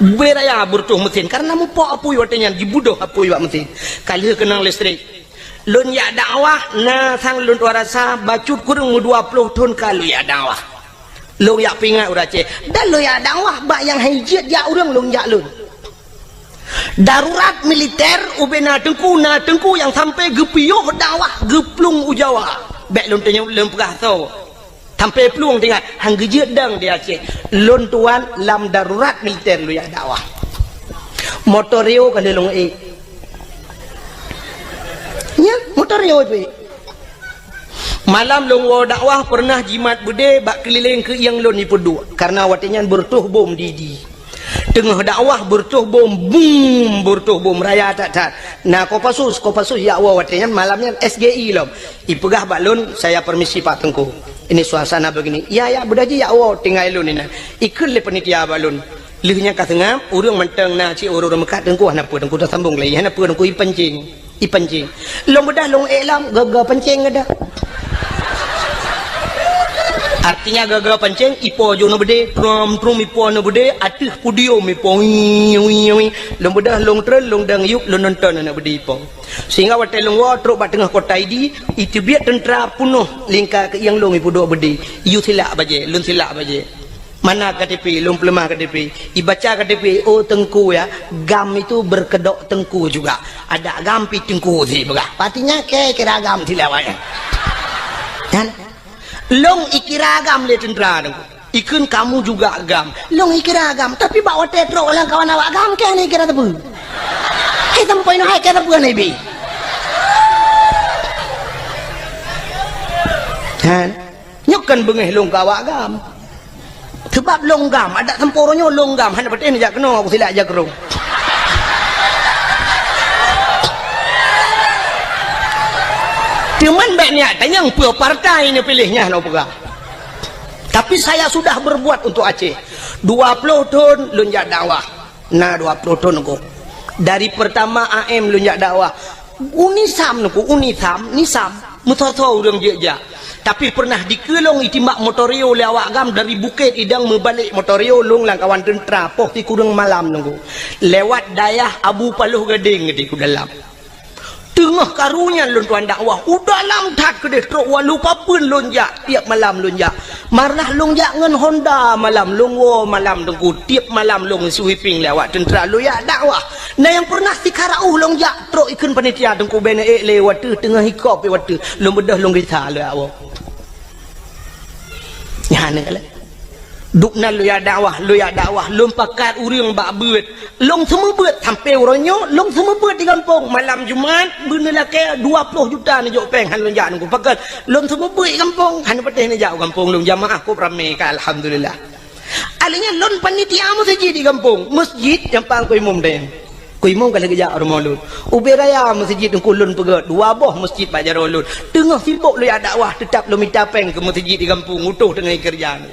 beraya bertuh mesin karena mupa apui watanya dibudoh apui wak mesin kali kenang listrik lun ya dakwah na sang lun warasa bacut kurang 20 tahun kalau ya dakwah lun ya pingat urace dan lun ya dakwah bak yang hijit ya urang lun ya lun darurat militer ubena tengku yang sampai gepiyuh dakwah geplung ujawa bek lun tanya lun pegah tau sampai peluang tinggal hang gejek dang di Aceh lon tuan lam darurat militer lu ya dakwah motor rio kan long nya motor rio itu malam long wa dakwah pernah jimat bude bak keliling ke yang lon ipudu karena watinya bertuh bom didi tengah dakwah bertuh bom boom bertuh bom raya tak nah kopasus ya wa watinya malamnya SGI lom ipegah bak lon saya permisi Pak Tengku ini suasana begini ya berdaji ya Allah tinggal lu ni ikut le penitia balun lihnya kat tengah urang menteng na ci urang mekat tengku hana pu tengku dah sambung lagi hana pu tengku ipancing long bedah long elam gaga pancing ada artinya gaga pancing ipo jo no bede trum ipo no bede atih pudio mi po long bedah long tren long dang yup long nonton na bede ipo sehingga watai long wa truk bat tengah kota idi itu biar tentera punuh lingkar ke yang long ipu dua bedi yu silap baje lun silap baje mana KTP long pelemah KTP ibaca KTP oh tengku ya gam itu berkedok tengku juga ada gam pi tengku si begah patinya kira gam silap ya kan long ikira gam le tentera tengku ikun kamu juga agam long ikira agam tapi bawa tetro orang kawan awak agam ke ni kira tebu hai tempoy no hai kira tebu ni bi kan nyokan bengeh long kawak agam sebab long gam ada temporonyo long gam hanya betul ni jak kena aku silap jak kerung cuman banyak tanya yang partai ni pilihnya no pegah tapi saya sudah berbuat untuk Aceh 20 tahun lunjak dakwah nah 20 tahun aku dari pertama AM lunjak dakwah unisam nisam mutar-tar orang jejak tapi pernah dikelong itimbak motorio le awak gam dari Bukit Idang membalik motorio long lang kawan tentera poh ti kurang malam nunggu lewat dayah Abu Paluh Gading di ku dalam tengah karunya lun tuan dakwah dalam tak kedeh truk walupa pun lonjak tiap malam lonjak marah lonjak ngan Honda malam longwo malam tengku tiap malam long sweeping lewat tentera lu ya dakwah nah yang pernah tikarauh lonjak truk ikun panitia tengku bene lewat tengah hikop lewat long bedah long kita lu awak nyane kala dukna lu ya dakwah lom pakat urang bak beut long semua beut sampai uronyo long semua beut di kampung malam Jumaat bener laki 20 juta ni jok peng han lonjak nunggu pakat long semua beut kampung han peteh ni jauh kampung long jamaah ku ramai ka alhamdulillah alanya lon panitia masjid di kampung masjid yang pang ku imam deh ku imam kalau kerja orang maulud uberaya masjid nungku lon pegat 2 boh masjid bajar ulun tengah sibuk lu ya dakwah tetap lu minta peng ke masjid di kampung utuh dengan kerjaan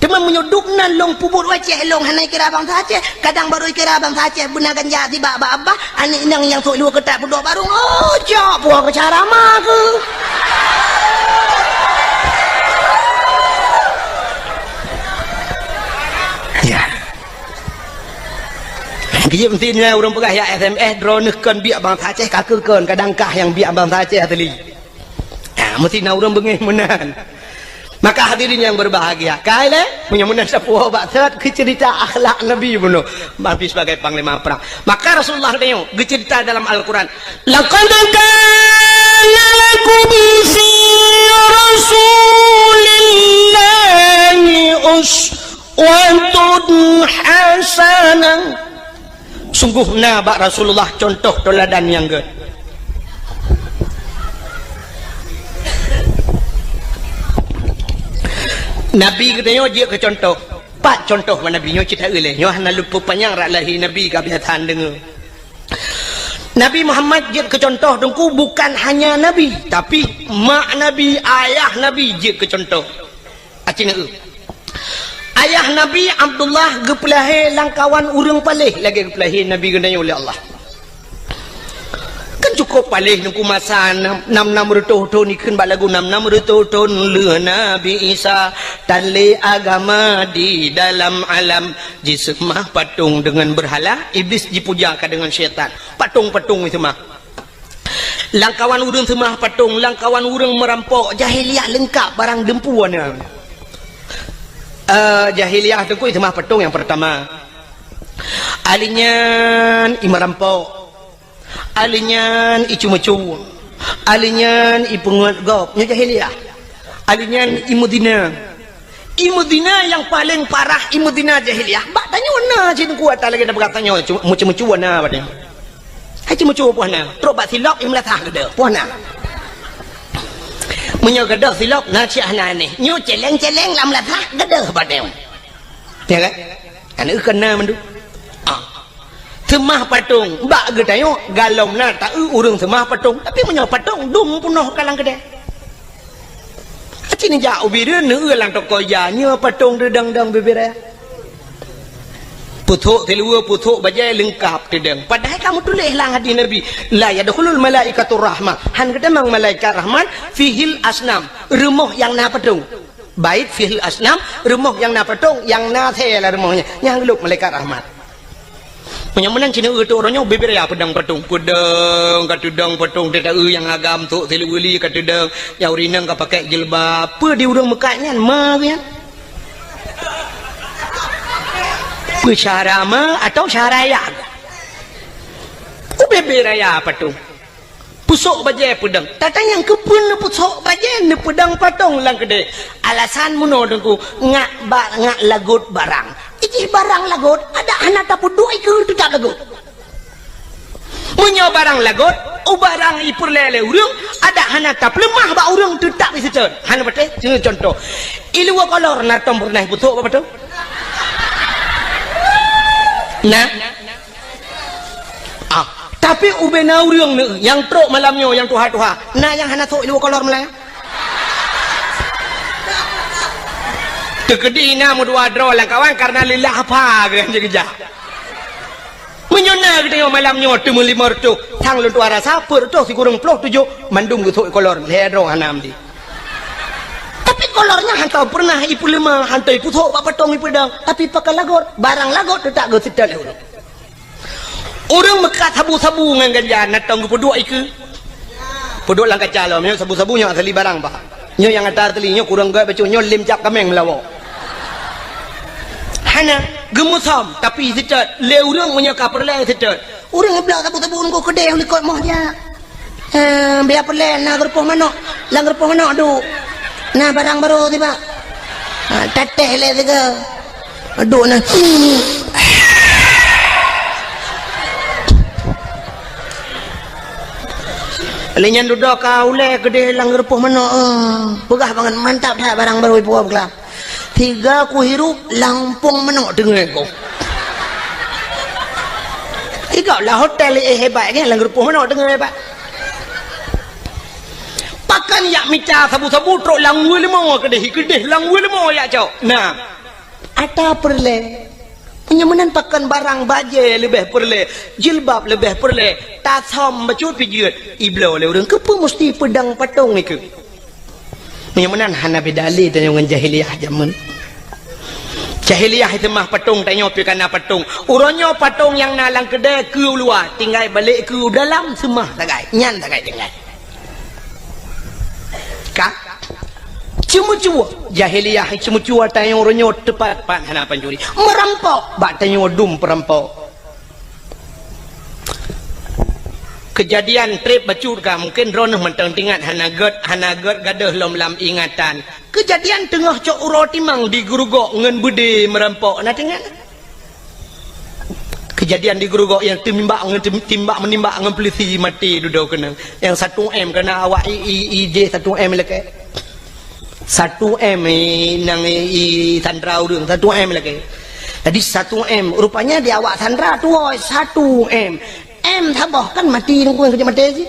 Teman menyuduk nan long pubur waceh long hanai kira bang sace kadang baru kira bang sace benar ganja tiba abah anik nang yang tok lu ketak pudok baru oh cok puah ke cara mah ke ya kaya pentingnya orang pegah ya SMS drone kan biak bang sace kakekan kadang kah yang biak bang sace ateli mesti na orang bengih menan. Maka hadirin yang berbahagia, kaya punya menan sepuh batat cerita akhlak Nabi bunuh, Nabi sebagai panglima perang. Maka Rasulullah tanya, cerita dalam Al-Quran. Laqad kana lakum fi Rasulillahi uswatun hasanah. Sungguh nabak Rasulullah contoh teladan yang good. Nabi katanya dia ke contoh. Pak contoh mana Nabi nyo cerita oleh. Nyo hana lupa panjang rak lahi Nabi kebiasaan dengar. Nabi Muhammad dia ke contoh dengku bukan hanya Nabi, tapi mak Nabi, ayah Nabi dia ke contoh. Acina ayah Nabi Abdullah gepelahi langkawan urang palih lagi gepelahi Nabi katanya oleh Allah. Cukup palih nungku masa 6 tahun ikan bak lagu 6 tahun le Nabi Isa tali agama di dalam alam jisemah patung dengan berhala iblis dipujakan dengan syaitan patung-patung itu mah langkawan urang semah patung langkawan urang merampok jahiliah lengkap barang dempuan jahiliah itu mah patung yang pertama alinyan imarampok alinyan icu-mecu alinyan ipungut gop nya jahiliah alinyan imudina yang paling parah imudina jahiliah bak tanya wana cin kuat lagi dah berkatanya mecu-mecu wana badnya hai mecu puana terus bak silap imlatah gede puana menyo gede silap na ciahna ni nyu celeng-celeng lam latah gede badnya ya kan anu kena mendu semah patung bak getayo galom na tak urang semah patung tapi menyo patung dum punoh kalang gede acini jauh biru nu lang toko ya nyo patung dedang-dang bebera puthuk telua puthuk bajai lengkap dedang padahal kamu tulis lah hadis Nabi la yadkhulul malaikatur rahmah han gede mang malaikat rahmat fihil asnam rumah yang na patung bait fihil asnam rumah yang na patung yang na thela rumahnya yang luk malaikat rahmat penyamunan cina itu orangnya beber ya pedang patung pedang katudang patung tidak yang agam tu teluli katudang yang urinang ka pakai jilbab apa di urang mekatnya mah ya cara mah atau cara ya beber ya patung pusuk bajai pedang tata yang kepun pusuk bajai ne pedang patung lang gede alasan muno dengku ngak lagut barang iji barang lagot ada anak tapu dua ikut tu tak lagot menyo barang lagot barang ipur lele urang ada anak tap lemah ba urang tu tak bisa cer han bete contoh ilu kolor na tom pernah putuk apa tu nah tapi ubena urang yang trok malamnya yang tuha-tuha nah yang anak tu ilu kolor melaya tegedi namu dua draw lang kawan karena lillah apa kan jaga menyona kita yo malam nyo temu 5 tu thang lu tuara sapur tu si kurang ploh 7 mandum gitu kolor le draw hanam di tapi kolornya hantar pernah ipu 5 hantar ipu thok ba patong ipu pedang tapi pakai lagot barang lagot tu tak go sedal orang mekat sabu-sabu ngan ganja natong ipu dua iku pedok lang kacalo nyo sabu-sabunya asli barang bah nyo yang atar telinyo kurang gak baca nyo lim cap kameng melawak hana gemusam tapi secat le urang menyaka perleng secat urang belak tabu-tabu ko kedai likot moh dia biar perleng na gerpoh manok lang gerpoh manok du nah barang baru tiba teteh le tiga aduh nah Alinyan duduk kau le gede lang gerpoh manok pegah banget mantap dah barang baru ibu ablah 3 ku hirup lampung manok dengar kau 3 lah hotel hebat kan lang gerpoh manok dengar hebat pakan yak mica sabu-sabu trok lang 5 gede lang 5 ya cok nah Ada perle. Penyamanan pakan barang baje lebih perle, jilbab lebih perle, tasom bacut pijut, iblo le orang kepa mesti pedang patung ikut. Penyamanan hana bedali tanya dengan jahiliyah zaman. Jahiliyah itu mah patung tanya pi kana patung. Uronyo patung yang nalang kedai ke luar, tinggal balik ke dalam semah tagai, nyan tagai tinggal. Kak cuma-cuma jahiliyah cuma-cuma tanya orangnya tepat hana pencuri merampok bak tanya dum perampok kejadian trip bacur ka mungkin ronah mentang tingat hana ged gadah lam ingatan kejadian tengah cok uro timang di gerugok ngen budi merampok na tingat kejadian di gerugok yang timbak menimbak ngen polisi mati duduk kena yang 1M kena awak IJ 1M leke 1M nang Sandra urang 1M lagi. Jadi 1M rupanya di awak Sandra tu 1M. M tambah kan mati nunggu kerja mati sih.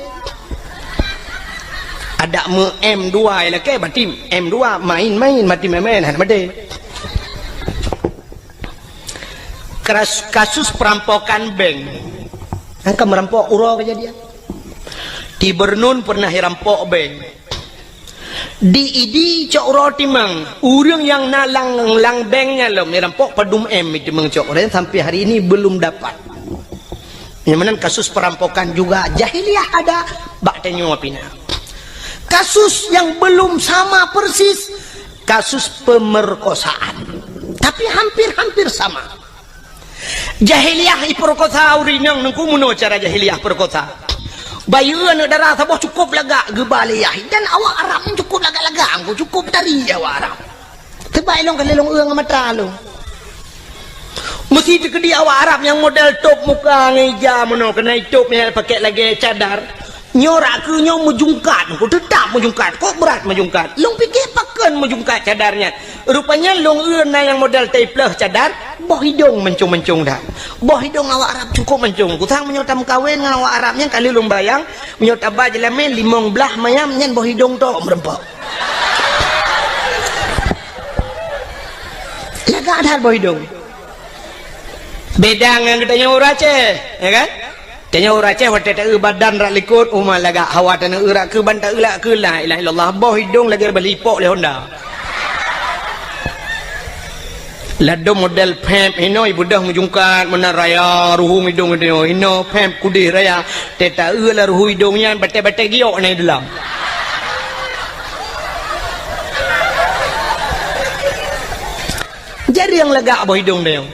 Ada M2 lagi berarti M2 main mati main mati. Kasus perampokan bank. Angka merampok uro kejadian. Di Bernun pernah dirampok bank. Di cok roti mang urang yang nalang banknya lo merampok padum M itu mengcok orang sampai hari ini belum dapat. Yang kasus perampokan juga jahiliyah ada bak tanya apina. Kasus yang belum sama persis kasus pemerkosaan tapi hampir sama. Jahiliyah perkosa urinang nungku muno cara jahiliyah perkosa. Bayuan darah sabah cukup lagak gebaliyah dan awak Arab cukup lagak-lagak aku cukup dari awak Arab terbaik long kalilong uang mata lo mesti dikedi awak Arab yang model top muka ngeja mono kena topnya pakai lagi cadar nyorak ke nyong mejungkat aku tetap mejungkat kok berat mejungkat long pikir pakan mejungkat cadarnya rupanya long na yang model taplah cadar boh hidung mencung-mencung dah boh hidung awak Arab cukup mencung kutang menyotam kawin dengan awak Arabnya kali long bayang menyotap bajelamen limong belah mayam nyan boh hidung to merempok laga ada boh hidung beda dengan katanya urace ya kan tanya urace waktu tak badan rak likut umah laga hawa tanah urak ke bantah ulak ke la ilaha illallah boh hidung lagi berlipok le Honda lado model pemp ino ibu dah mujungkat mana raya ruhu hidung ino pemp kudih raya teta la ruhu hidungnya bate-bate giok ni dalam jadi yang lega boh hidung dia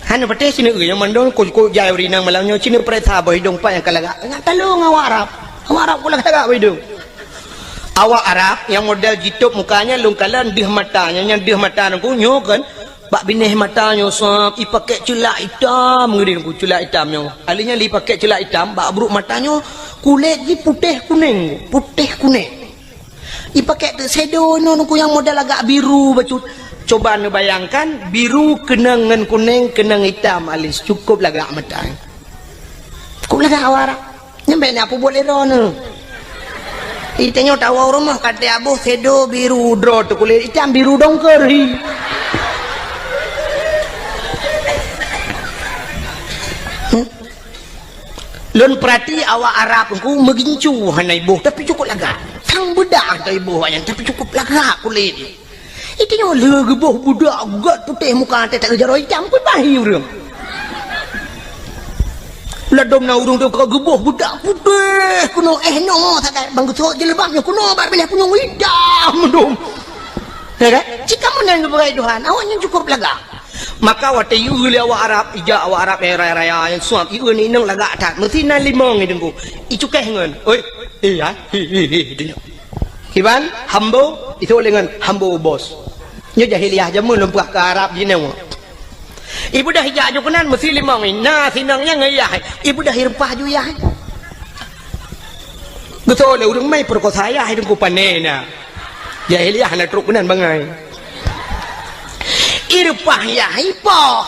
hanya bate sini yang mandong ko jai urinang malangnya sini pereta boh hidung pa yang kalaga ngat talung awak Arab pula lega boh hidung awak Arab yang model jitup mukanya lungkalan dih matanya yang dih mata nangku nyokan bak binih matanya sop ipakai celak hitam ngedin ku celak hitamnya alinya li pakai celak hitam bak buruk matanya kulit di putih kuning ipakai shadow no ku yang model agak biru bacut coba nu bayangkan biru kena ngan kuning kena hitam alis cukup lagak mata ku lagak awara nyampe ni apa boleh rono itanya tahu rumah kata abu shadow biru draw tu kulit hitam biru dongker lon perhati awak Arab ku megincu hana ibu tapi cukup lagak sang bedak tu ibu yang tapi cukup lagak kulit itu nyo le geboh budak gat putih muka tak jaro hitam pun bahi urang ladom na urang tu geboh budak putih kuno no tak bang tu jelebabnya kuno bak pilih kuno hitam dom ya jika menang berai Tuhan awaknya cukup lagak maka waktu iu li awak Arab ija awak Arab raya yang suam iu ni nang lagak tak mesti na limong ni dengku icukeh ngan oi ya dunia kiban hambo itu dengan hambo bos nya jahiliyah jamun lempah ke Arab jinau ibu dah hijak ju kenan mesti limong ni na sinangnya ngayah ibu dah hirpah ju ya betul le urang mai perkosa ya dengku panena jahiliyah na truk kenan bangai irpah ya ipoh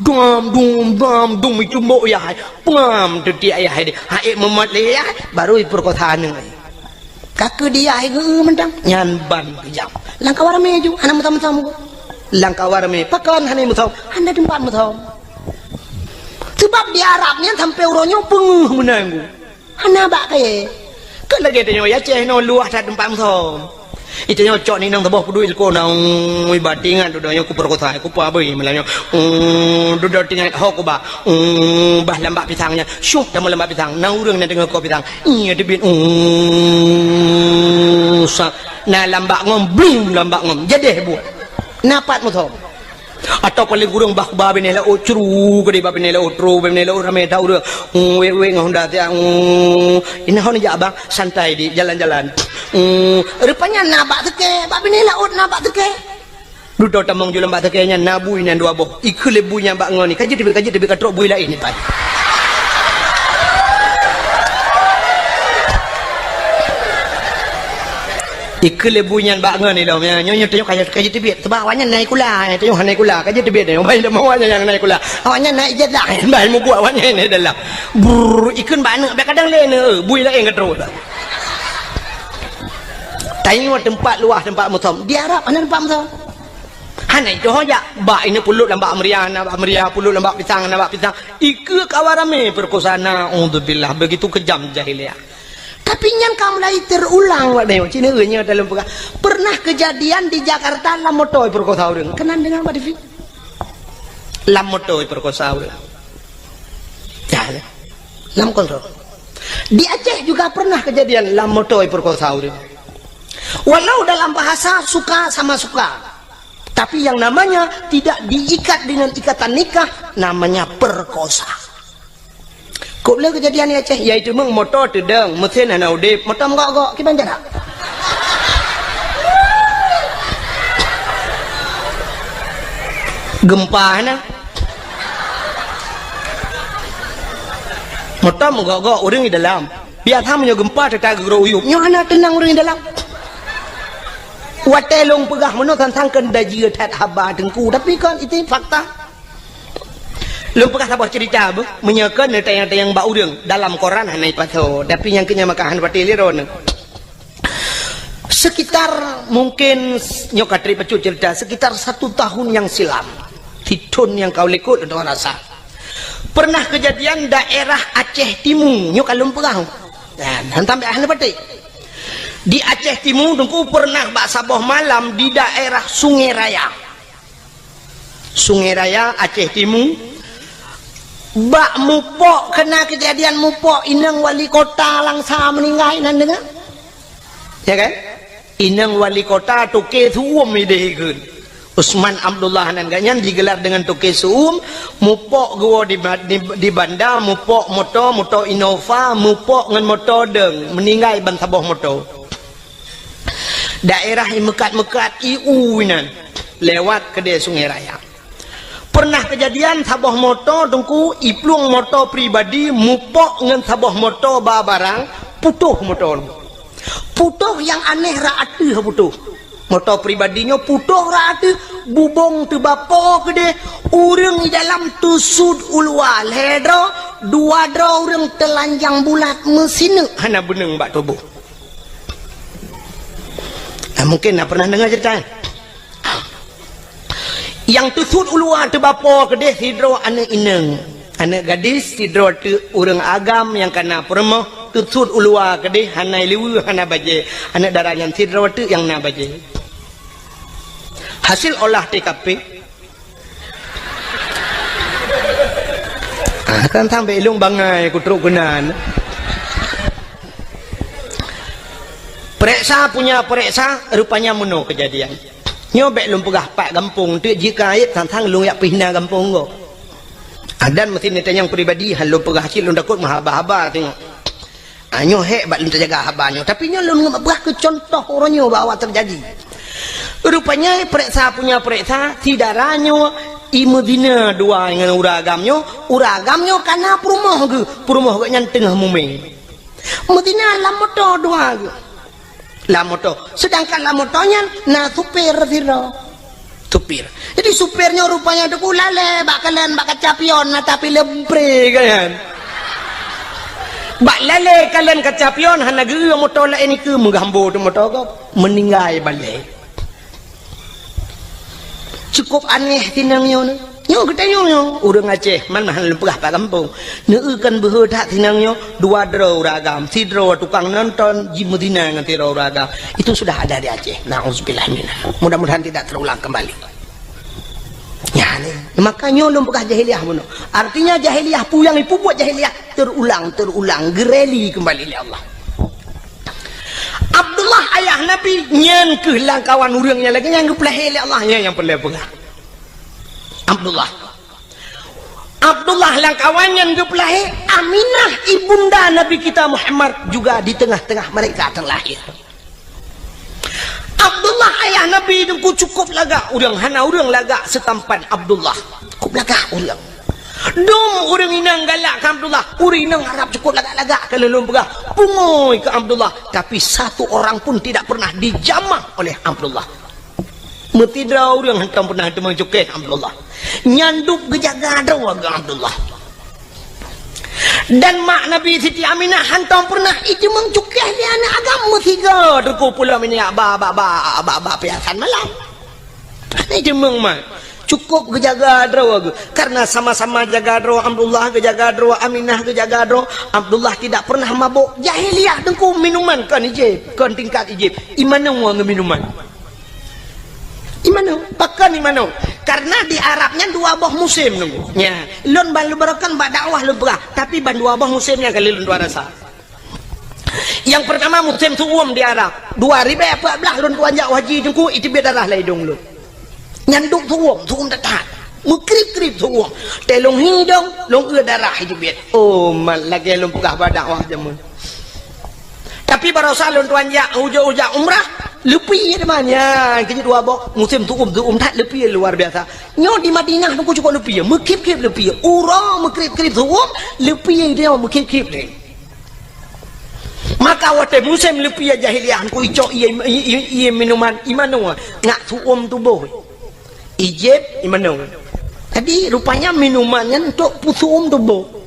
dum itu mbok ya pam detik ayah dia haik memat le ya baru perkotaan ngai kakek dia ai mentang nyan ban kejam langkah warame ju anak mata-mata langkawar me pakan hani muthom handa tempat muthom sebab di Arab ni sampai uronyo penguh menanggu hana bak kaya ke lagi tanya ya ceh no luah tak tempat muthom itu nyocok ni nang tabah pedui ko nang ibatingan dudanya ku perkota ku pa beuy melanyo duduk tingan ho ku ba bah lambak pisangnya syuk dalam lambak pisang nang urang na dengar ko pisang iya debit na lambak ngom bling lambak ngom jadi buat napat muthom atau paling gurung bah ba benela o curu gede ba benela o tro benela o rame tau ure we ngonda tiang ini hon ja abang santai di jalan-jalan rupanya nabak teke bak benela o nabak teke duduk tamong jual bak teke nya nabui nan dua boh ikule bunya bak ngoni kaji tibi katrok bui lain ni pai ikle bunyan bak ngani dah nyonya tengok kaji tibet sebab awaknya naik kula tengok naik kula kaji tibet ni baik dah awaknya yang naik kula awaknya naik jet lah baik mu buat awaknya ni dalam ikun bana be kadang lene bui lain katrok tengok tempat luah tempat muthom di Arab mana tempat muthom hanai doh ya bak ini pulut lambak meriah pulut lambak pisang ikut kawarame perkosana alhamdulillah begitu kejam jahiliyah. Tapi yang kamu lagi terulang wak dewa Cina nya dalam pernah kejadian di Jakarta lamotoi perkosa orang kenan dengan Mbak Devi lamotoi perkosa orang ya lam kontrol di Aceh juga pernah kejadian lamotoi perkosa orang walau dalam bahasa suka sama suka tapi yang namanya tidak diikat dengan ikatan nikah namanya perkosa. Kau boleh kejadian ni Aceh iaitu meng motor tedeng mesin ana udip motor gok ki banjar gempa na motor gok orang di dalam biar tham gempa tak gero uyup nyo ana tenang orang di dalam watelong pegah meno tentang kendaji tat haba dengku tapi kan itu fakta. Lumpah sabah cerita menyekan tayang-tayang bau urang dalam koran hanai pato tapi yang kenya makahan patiliron sekitar mungkin nyokatri pecut cerita sekitar 1 tahun yang silam titun yang kau lekut untuk rasa pernah kejadian daerah Aceh Timur nyok lumpah dan sampai ahli pati di Aceh Timur dengku pernah bak sabah malam di daerah Sungai Raya Aceh Timur bak mupok kena kejadian mupok inang wali kota langsa meninggal nan dengar ya kan inang wali kota toke suum idekeun Usman Abdullah nan ganyan digelar dengan toke suum mupok gua di bandar mupok moto Innova mupok ngan moto deng meninggal ban sabah moto daerah mekat iu nan lewat ke Sungai Raya. Pernah kejadian sabah motor dengku iplung motor pribadi mupok ngan sabah motor barang putuh motor putuh yang aneh raatu putuh motor pribadinya putuh raatu bubong tu bapo gede urang di dalam tusud ulwal hedro dua dro urang telanjang bulat mesin hana beneng bak tubuh mungkin pernah dengar cerita yang tusud uluan tu bapa kedeh hidro anak ineng anak gadis hidro tu orang agam yang kena permoh tusud uluan kedeh hanai liwu hana baje anak darah yang hidro tu yang na baje hasil olah TKP kan sampai ilung bangai kutruk kenan periksa punya periksa rupanya meno kejadian nyobek lum pegah pak kampung tu jika ayat tantang lung yak pihna kampung go adan mesti neta yang pribadi hal lum pegah kecil lum dakut mahaba tengok anyo hek bak lum terjaga habanyo tapi nyo lum ngabah ke contoh oronyo bawa terjadi rupanya periksa punya periksa tidak ranyo imudina dua dengan uragamnya karena perumoh ke yang tengah muming medina lamoto dua ke lamoto sedangkan lamotonya na supir siro supir jadi supirnya rupanya deku lale bakalan bak kacapion na tapi lepre kan bak lale kalian kacapion hana geu motor la ini ke menggambo tu motor ko meninggal balik cukup aneh tinangnya ni. Nyo kita nyo urang Aceh man mahal lepah pak kampung. Neukan behedak tinangnya 2 draw ragam, 3 draw tukang nonton di Medina nganti draw ragam. Itu sudah ada di Aceh. Nauzubillah minah. Mudah-mudahan tidak terulang kembali. Ya ni. Maka nyo lum bekah jahiliyah mono. Artinya jahiliyah puyang ipu buat jahiliyah terulang gereli kembali oleh Allah. Abdullah ayah Nabi nyen kehilang kawan urangnya lagi yang gepeleh oleh Allah yang peleh pegah. Abdullah lang kawannya gepeleh Aminah ibunda Nabi kita Muhammad juga di tengah-tengah mereka terlahir. Abdullah ayah Nabi itu cukup laga urang hana urang laga setampan Abdullah cukup laga urang dom urang inang galak ke Abdullah urang inang harap cukup laga-laga kalau belum pegah pungoy ke Abdullah tapi satu orang pun tidak pernah dijamah oleh Abdullah. Metidra orang hantam pernah temang cukai Abdullah nyanduk gejaga dawa ke Abdullah dan mak Nabi Siti Aminah hantam pernah itu mengcukai dia anak agama 3 deku pula ini abah piasan malam ini jemeng mak cukup gejaga dawa karena sama-sama jaga dawa Abdullah gejaga dawa Aminah gejaga dawa Abdullah tidak pernah mabuk jahiliyah dengku minuman kan ijib kan tingkat ijib imana wang minuman imano pakan imano karena di Arabnya 2 buah musim nunggu ya lon balu barakan bak dakwah lu berah tapi ban 2 buah musimnya kali lon 2 rasa yang pertama musim suwum di Arab 2014 lon tuanjak haji jengku itu biar darah laidung lu nyanduk suwum dekat mukrip-krip suwum telung hidung long darah itu biar oh mal lagi lon pegah bak dakwah jamun tapi barosa lon tuanjak ujak umrah lebih namanya kini 2 bok musim tuum tak lebih luar biasa nyo di Madinah aku cukup lebih mekip-kip lebih urang mekrip-krip tuum lebih dia mekip-kip ni maka waktu musim lebih jahiliyah aku icok iya minuman imano ngak tuum tubuh ijib imano tadi rupanya minumannya untuk tuum tubuh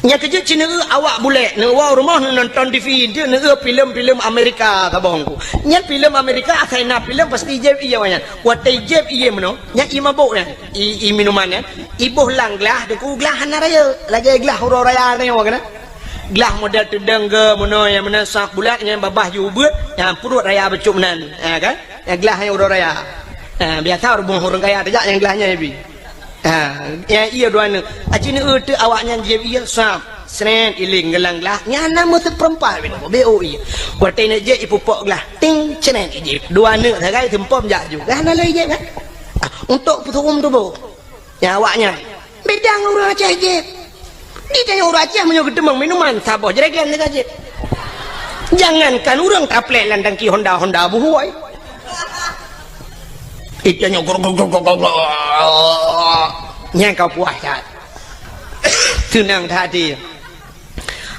nya kerja Cina awak boleh nak rumah nonton TV dia nak filem-filem Amerika tabongku nya filem Amerika saya nak filem pasti jeb iya wanya watai jeb iya mano nya i mabuk nya i minumannya ibuh lang gelah deku gelah hana raya lagi gelah huru raya ni wakana gelah model tedang ke mano yang mana sak bulat nya babah jubut yang perut raya becuk menan kan yang gelah yang huru raya biasa orang kaya tajak yang gelahnya ibi ya iya doana acina tu awaknya je iya sap sren iling gelang lah nyana mo seperempat bino bo iya watai nak je ipupok lah ting cenen je doana sagai tempom jak juga ana lai je kan untuk putum tu bo ya awaknya bedang orang Aceh je di tanya orang Aceh menyo gedemang minuman saboh jeregan dekat je jangankan orang taplek landang ki Honda buhuai itanya yang kau puas tak tenang tadi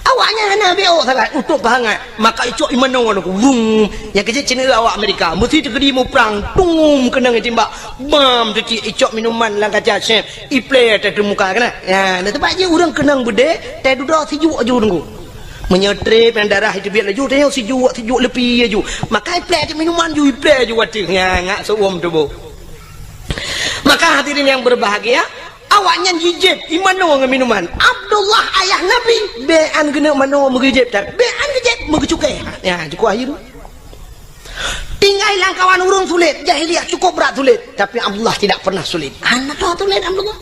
awaknya hana beo sangat untuk bahangat maka icok imano aku wung yang kecil Cina awak Amerika mesti terkedi mu perang tung kenang timbak bam tu icok minuman lang kaca chef iple tak muka kena ya nak tempat je orang kenang bede tak duduk sejuk aju tunggu menyetrip yang darah itu biar laju tengok sejuk lebih aju maka iple minuman ju iple aju watik ya ngak seuam tu bo maka hadirin yang berbahagia awaknya jijib imano dengan minuman Abdullah ayah Nabi bean kena mano mengijib tak bean kejib mengecukai ya cukup akhir tinggal lang kawan urung sulit jahiliyah cukup berat sulit tapi Abdullah tidak pernah sulit anak tu sulit Abdullah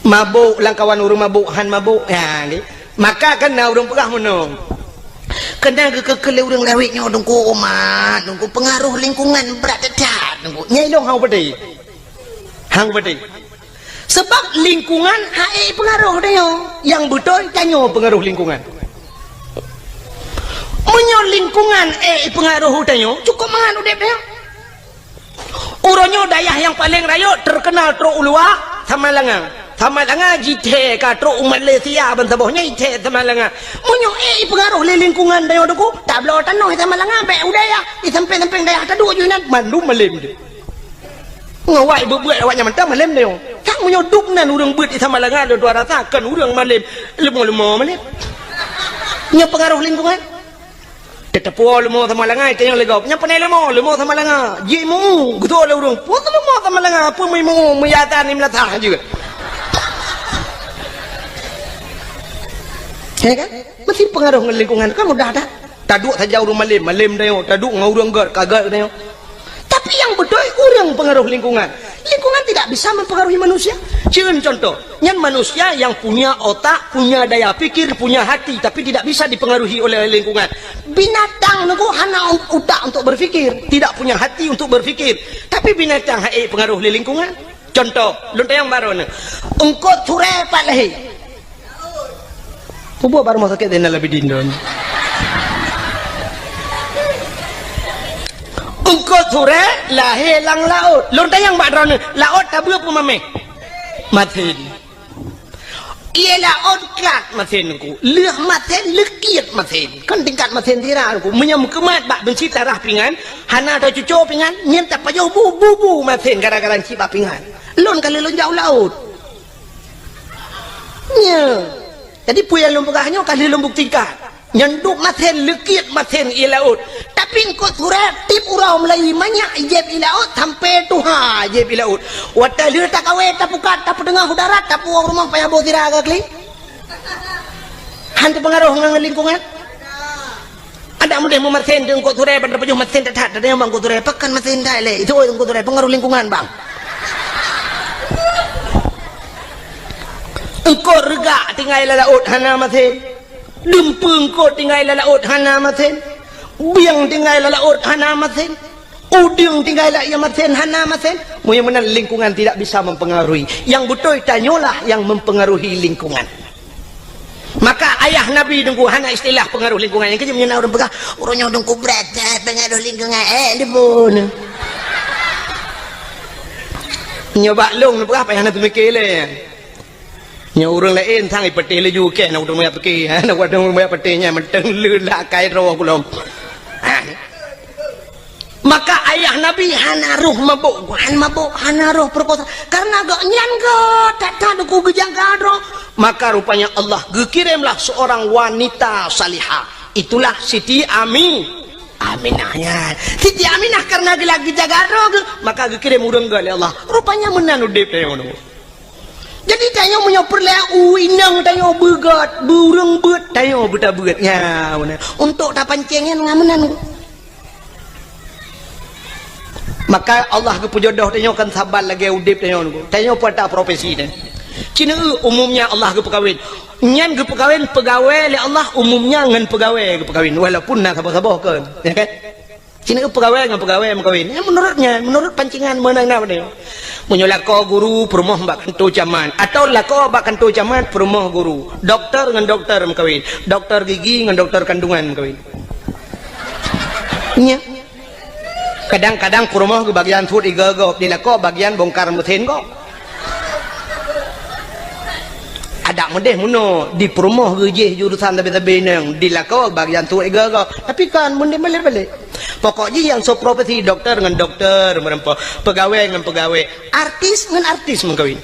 mabuk lang kawan urung mabuk han mabuk ya ni maka kena urung pegah mano kena kekele urung lewitnya dengku umat dengku pengaruh lingkungan berat dekat dengku nyai dong hang berdei sebab lingkungan hae pengaruh dia yang betul kanyo pengaruh lingkungan menyo lingkungan pengaruh dia cukup mangan udep dia uronyo dayah yang paling rayo terkenal tro ulua Samalangan jite ka tro Malaysia ban sabohnya ite Samalangan menyo pengaruh lingkungan dia deku tak belo tanah Samalangan be udaya di samping-samping dayah tadu junan mandu malim dia ngawai bebuat awaknya mentah malam dia kang menyoduk nan urang beut di Samalangan ada 200 kan urang malam lemo malam nya pengaruh lingkungan Tetapu lemo sama langai tengok legap. Nya panai lemo sama langa. Jimu betul urung. Pun lemo sama langa apa mu meyata ni melatah juga. Ya kan? Mesti pengaruh dengan lingkungan kan mudah dah. Taduk saja urang malim dah. Taduk ngau urang kagak dah. Tapi yang betul orang pengaruh lingkungan. Lingkungan tidak bisa mempengaruhi manusia. Contoh, yang manusia yang punya otak, punya daya pikir, punya hati, tapi tidak bisa dipengaruhi oleh lingkungan. Binatang itu hanya otak untuk berfikir, tidak punya hati untuk berfikir. Tapi binatang pengaruh oleh lingkungan. Contoh, lontar yang baru ni. Engkau turai pak lahi. Pupu baru masuk ke dana lebih dindon. Engkau turai lahir lang laut. Lontar yang baru ni. Laut tak boleh pun mame. Matin. Ia laut kelak matin ku. Leh matin lekiat matin. Kan tingkat matin tira ku. Menyam kemat bak benci tarah pingan. Hana atau cucu pingan. Nyen tak payah bu matin gara-gara cibak pingan. Lon kali lon jauh laut. Nya. Jadi puya lon pegahnya kali lon buktikan. Nyenduk maten lekit maten i laut. Tapi engkau turat tip urau Melayu banyak ijeb i laut sampai tuha ijeb i laut. Wata lir tak kawe tak pukat tak pedengah udara tak puang rumah payah bawa tira agak kli. Hantu pengaruh dengan lingkungan. Ada mudah mematen engkau turat pada pejuh maten tak ada yang bang engkau turat pekan maten dah le. Itu engkau turat pengaruh lingkungan bang. Engkau regak tinggal i laut hana maten. Dempeng kau tinggal di laut hana maten. Biang tinggal di laut hana maten. Udang tinggal di maten hana maten. Mudah-mudahan lingkungan tidak bisa mempengaruhi. Yang betul tanyalah yang mempengaruhi lingkungan. Maka ayah Nabi dengku hana istilah pengaruh lingkungan. Yang kecil menyana orang pegang orangnya dengku berat pengaruh lingkungan. Dia pun nyoba long pegang apa yang nak mikir le. Nya orang lain thang ipeti le ju ke nak dong maya peki nak dong maya petinya menteng lula kai roh kulom. Maka ayah Nabi hana roh mabuk hana roh perkosa karena gak nyan ke tak tahu ku gejang kadro. Maka rupanya Allah gekirimlah seorang wanita salihah. Itulah Siti Aminahnya. Siti Aminah karena lagi jaga roh maka gekirim urang gali Allah. Rupanya menan udip teh ngono. Jadi tanya punya perlahan inang tanya begat burung bet tanya buta begatnya untuk tak pancingin ngamenan. Maka Allah kepujodoh tanya kan sabar lagi udip tanya pada profesi ni. Cina umumnya Allah ke pegawin. Nyan ke pegawai le Allah umumnya ngan pegawai ke pegawin walaupun nak sabar-sabar kan. Ya kan? Cina ke pegawai dengan pegawai mengkawin. Menurut pancingan menang apa ni? Menyolako guru perumah bak kantor caman atau lako bak kantor caman perumah guru. Doktor dengan doktor mengkawin. Doktor gigi dengan doktor kandungan mengkawin. Nya. Kadang-kadang perumah ke bagian food igagop di lako bagian bongkar mesin kok. Ada modeh muno di perumah gejih jurusan tabe-tabe nang di lako bagian food igagop. Tapi kan modeh balik-balik. Pokoknya yang so profesi dokter dengan dokter, pegawai dengan pegawai, artis dengan artis mengkawin.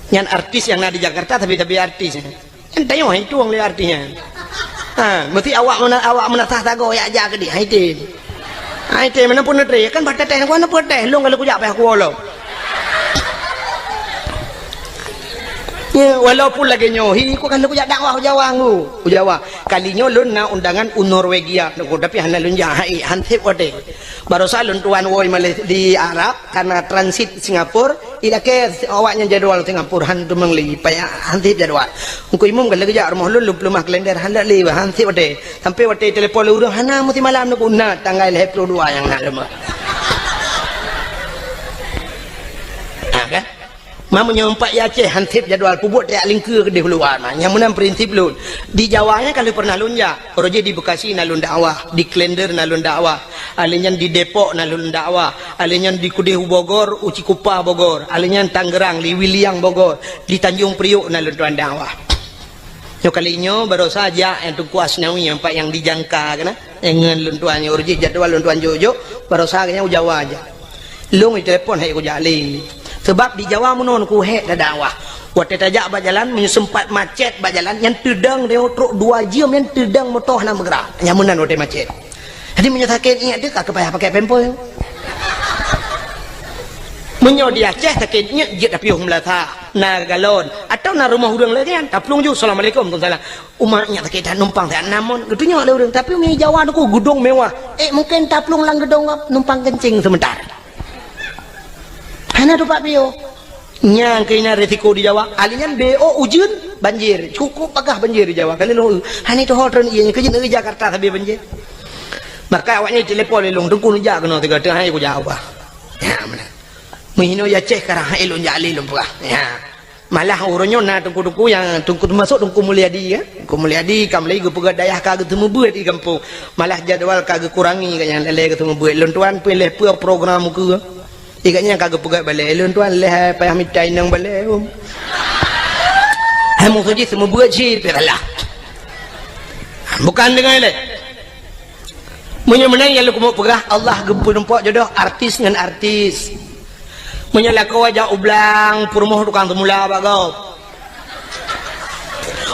Yang artis yang ada di Jakarta tapi artis. Yang tanya itu orang lihat artinya. Mesti awak menatah tago ya aja ke dia. Itu mana pun ada kan pada teh gua nak teh long kalau kujak apa aku lo. Ya, walaupun lagi nyohi, aku kan kujak dakwah Jawa ngu, Jawa. Kalinya lun na undangan Norwegia, tapi hana lun jahai, hansip wade. Baru salun tuan woi malih di Arab karena transit Singapura, ida ke awaknya jadwal Singapura hantu mengli, payah hansip jadwal. Engko imum kan lagi jak rumah lun lumah kalender hendak li hansip wade. Sampai wade telefon urang hana mesti malam nak guna tanggal 22 yang nak lemah. Kan? Mama nyampak ya Aceh hansip jadwal pubut tak lingkar ke keluar mah. Yang menang prinsip lun. Di Jawanya kalau pernah lun ya. Roje di Bekasi nalun dakwah, di Klender nalun dakwah, alinyan di Depok nalun dakwah, alinyan di Kudehu Bogor, Uci Kupa Bogor, alinyan Tangerang, di Wiliang Bogor, di Tanjung Priok nalun tuan dakwah. Yo kalinya baru saja yang tu kuas nawi yang pak yang dijangka kana. Dengan lun tuannya roje jadwal lun tuan Jojo baru saja Jawa aja. Lung di telepon hai ku jali. Sebab di Jawa menon ku hek dah dakwah. Waktu tajak berjalan sempat macet berjalan yang tedang dia truk 2 jam yang tedang motor nak bergerak. Nyamunan waktu macet. Jadi menyatakan ingat dia kak payah pakai pempol. Menyo dia Aceh takitnya dia dah piuh melata na galon atau na rumah urang lagi kan taplung ju assalamualaikum tuan umatnya takit dah numpang tak namun getunya le urang tapi mi Jawa aku gedung mewah mungkin taplung lang gedung numpang kencing sebentar hana tu pak piuh nyang kena resiko di Jawa alinya BO ujian banjir cukup pagah banjir di Jawa kali lu hani tu hotel ianya kerja di Jakarta tapi banjir maka awaknya telepon le long tengku jak kena 3 tahun hai ku jawab ya mana Mihino ya ceh karang elon jali lumpah. Ya. Malah orangnya na tungku yang tungku masuk tungku Mulyadi ya. Tungku Mulyadi kam lagi pegawai dayah kagak temu buat di kampung. Malah jadual kagak kurangi kan yang lele ketemu buat. Lon tuan pilih program ke. Ikatnya kagak pegawai balik. Lon tuan leh payah mitai nang balik. Hamu tu je semua buat je peralah. Bukan dengan le. Menang yang lu mau pegah Allah gempur nampak jodoh artis dengan artis. Menyala kau aja ublang purmoh tukang temula bagau.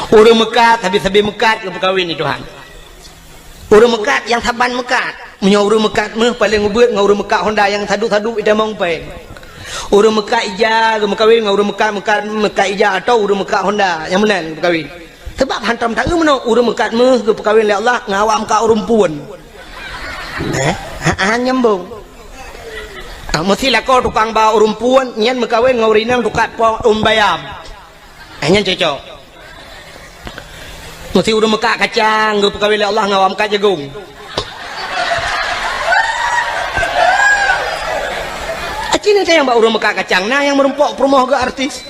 Urang mekat habis-habis mekat ke perkahwin ni Tuhan. Urang mekat yang saban mekat. Menyo urang mekat meh paling ngebeut ngau urang mekat Honda yang tadu-tadu ida mong pen. Urang mekat ija ke perkahwin ngau urang mekat ija atau urang mekat Honda yang menan perkahwin. Sebab hantam tak meno urang mekat meh ke perkahwin le Allah ngawam ka urang puan. Nyambung. Mesti lah kau tukang bawa rumpuan nyan mekawin ngaurinang tukat po bayam hanya cocok mesti udah mekak kacang gue pekawin Allah ngawam ka jagung acina saya yang bawa udah mekak kacang nah yang merumpok perumahan ke artis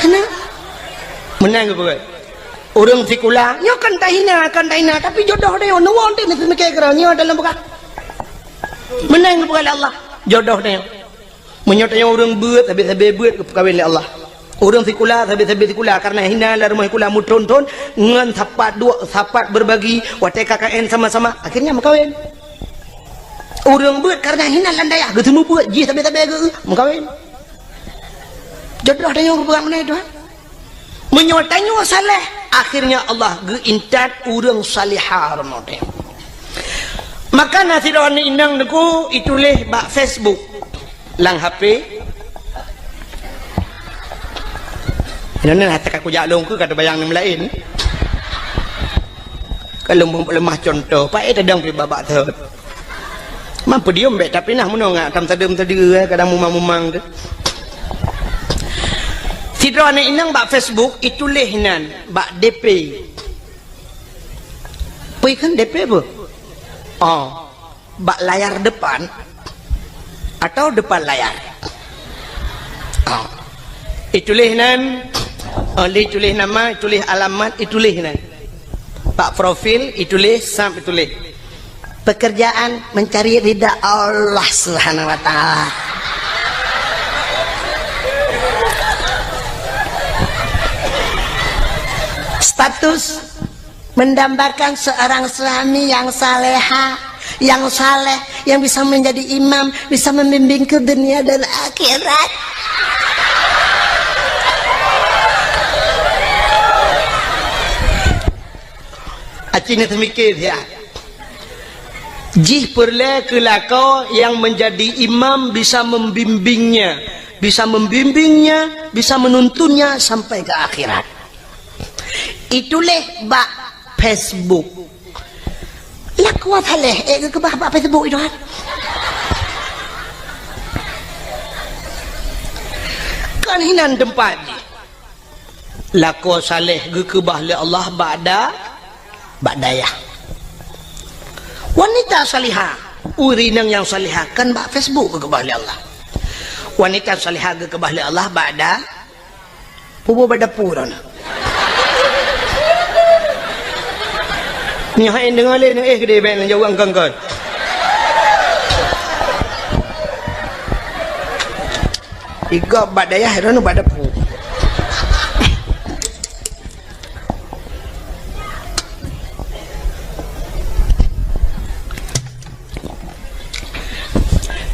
mana menang gue orang sikula nyo kan tahina tapi jodoh dia nuwon dia mesti mikir kerana dalam bekat menang kepada Allah jodoh dia menyotanya orang buat habis-habis buat kawin oleh Allah orang sikula habis-habis sikula karena hina lah rumah sikula muton-ton ngan sapat berbagi watai KKN sama-sama akhirnya makawin orang buat karena hina landaya ketemu buat ji habis-habis ke makawin jodoh dia orang buat mana itu menyotanya saleh akhirnya Allah geintat orang salihah ramai maka nasi doan inang deku ituleh bak Facebook lang HP ini hati aku jaklong ke kata bayang yang lain kalau lemah contoh pak tadang pi babak tu mampu dia mbek tapi nah muno ngak tam tadem tadi kadang mumang-mumang tu si doan inang bak Facebook ituleh nan bak DP pi kan DP apa bak layar depan atau depan layar itulah nan itulah nama itulah alamat itulah nan bak profil itulah sam itulah pekerjaan mencari ridha Allah Subhanahu wa taala status mendambakan seorang suami yang saleha, yang saleh, yang bisa menjadi imam, bisa membimbing ke dunia dan akhirat. Acina termikir ya. Jih perle kelakau yang menjadi imam bisa membimbingnya, bisa menuntunnya sampai ke akhirat. Itulah bak Facebook. Lah kuat haleh ke bak Facebook itu kan. Kan hinan tempat. Laku saleh ke bahli Allah ba'dayah. Wanita salihah, urinang yang salihah kan bak Facebook ke bahli Allah. Wanita salihah ke bahli Allah ba'da pubu badapura na. Ni hain dengar le gede ben jauh angkang kan. Iga badayah ranu badapu.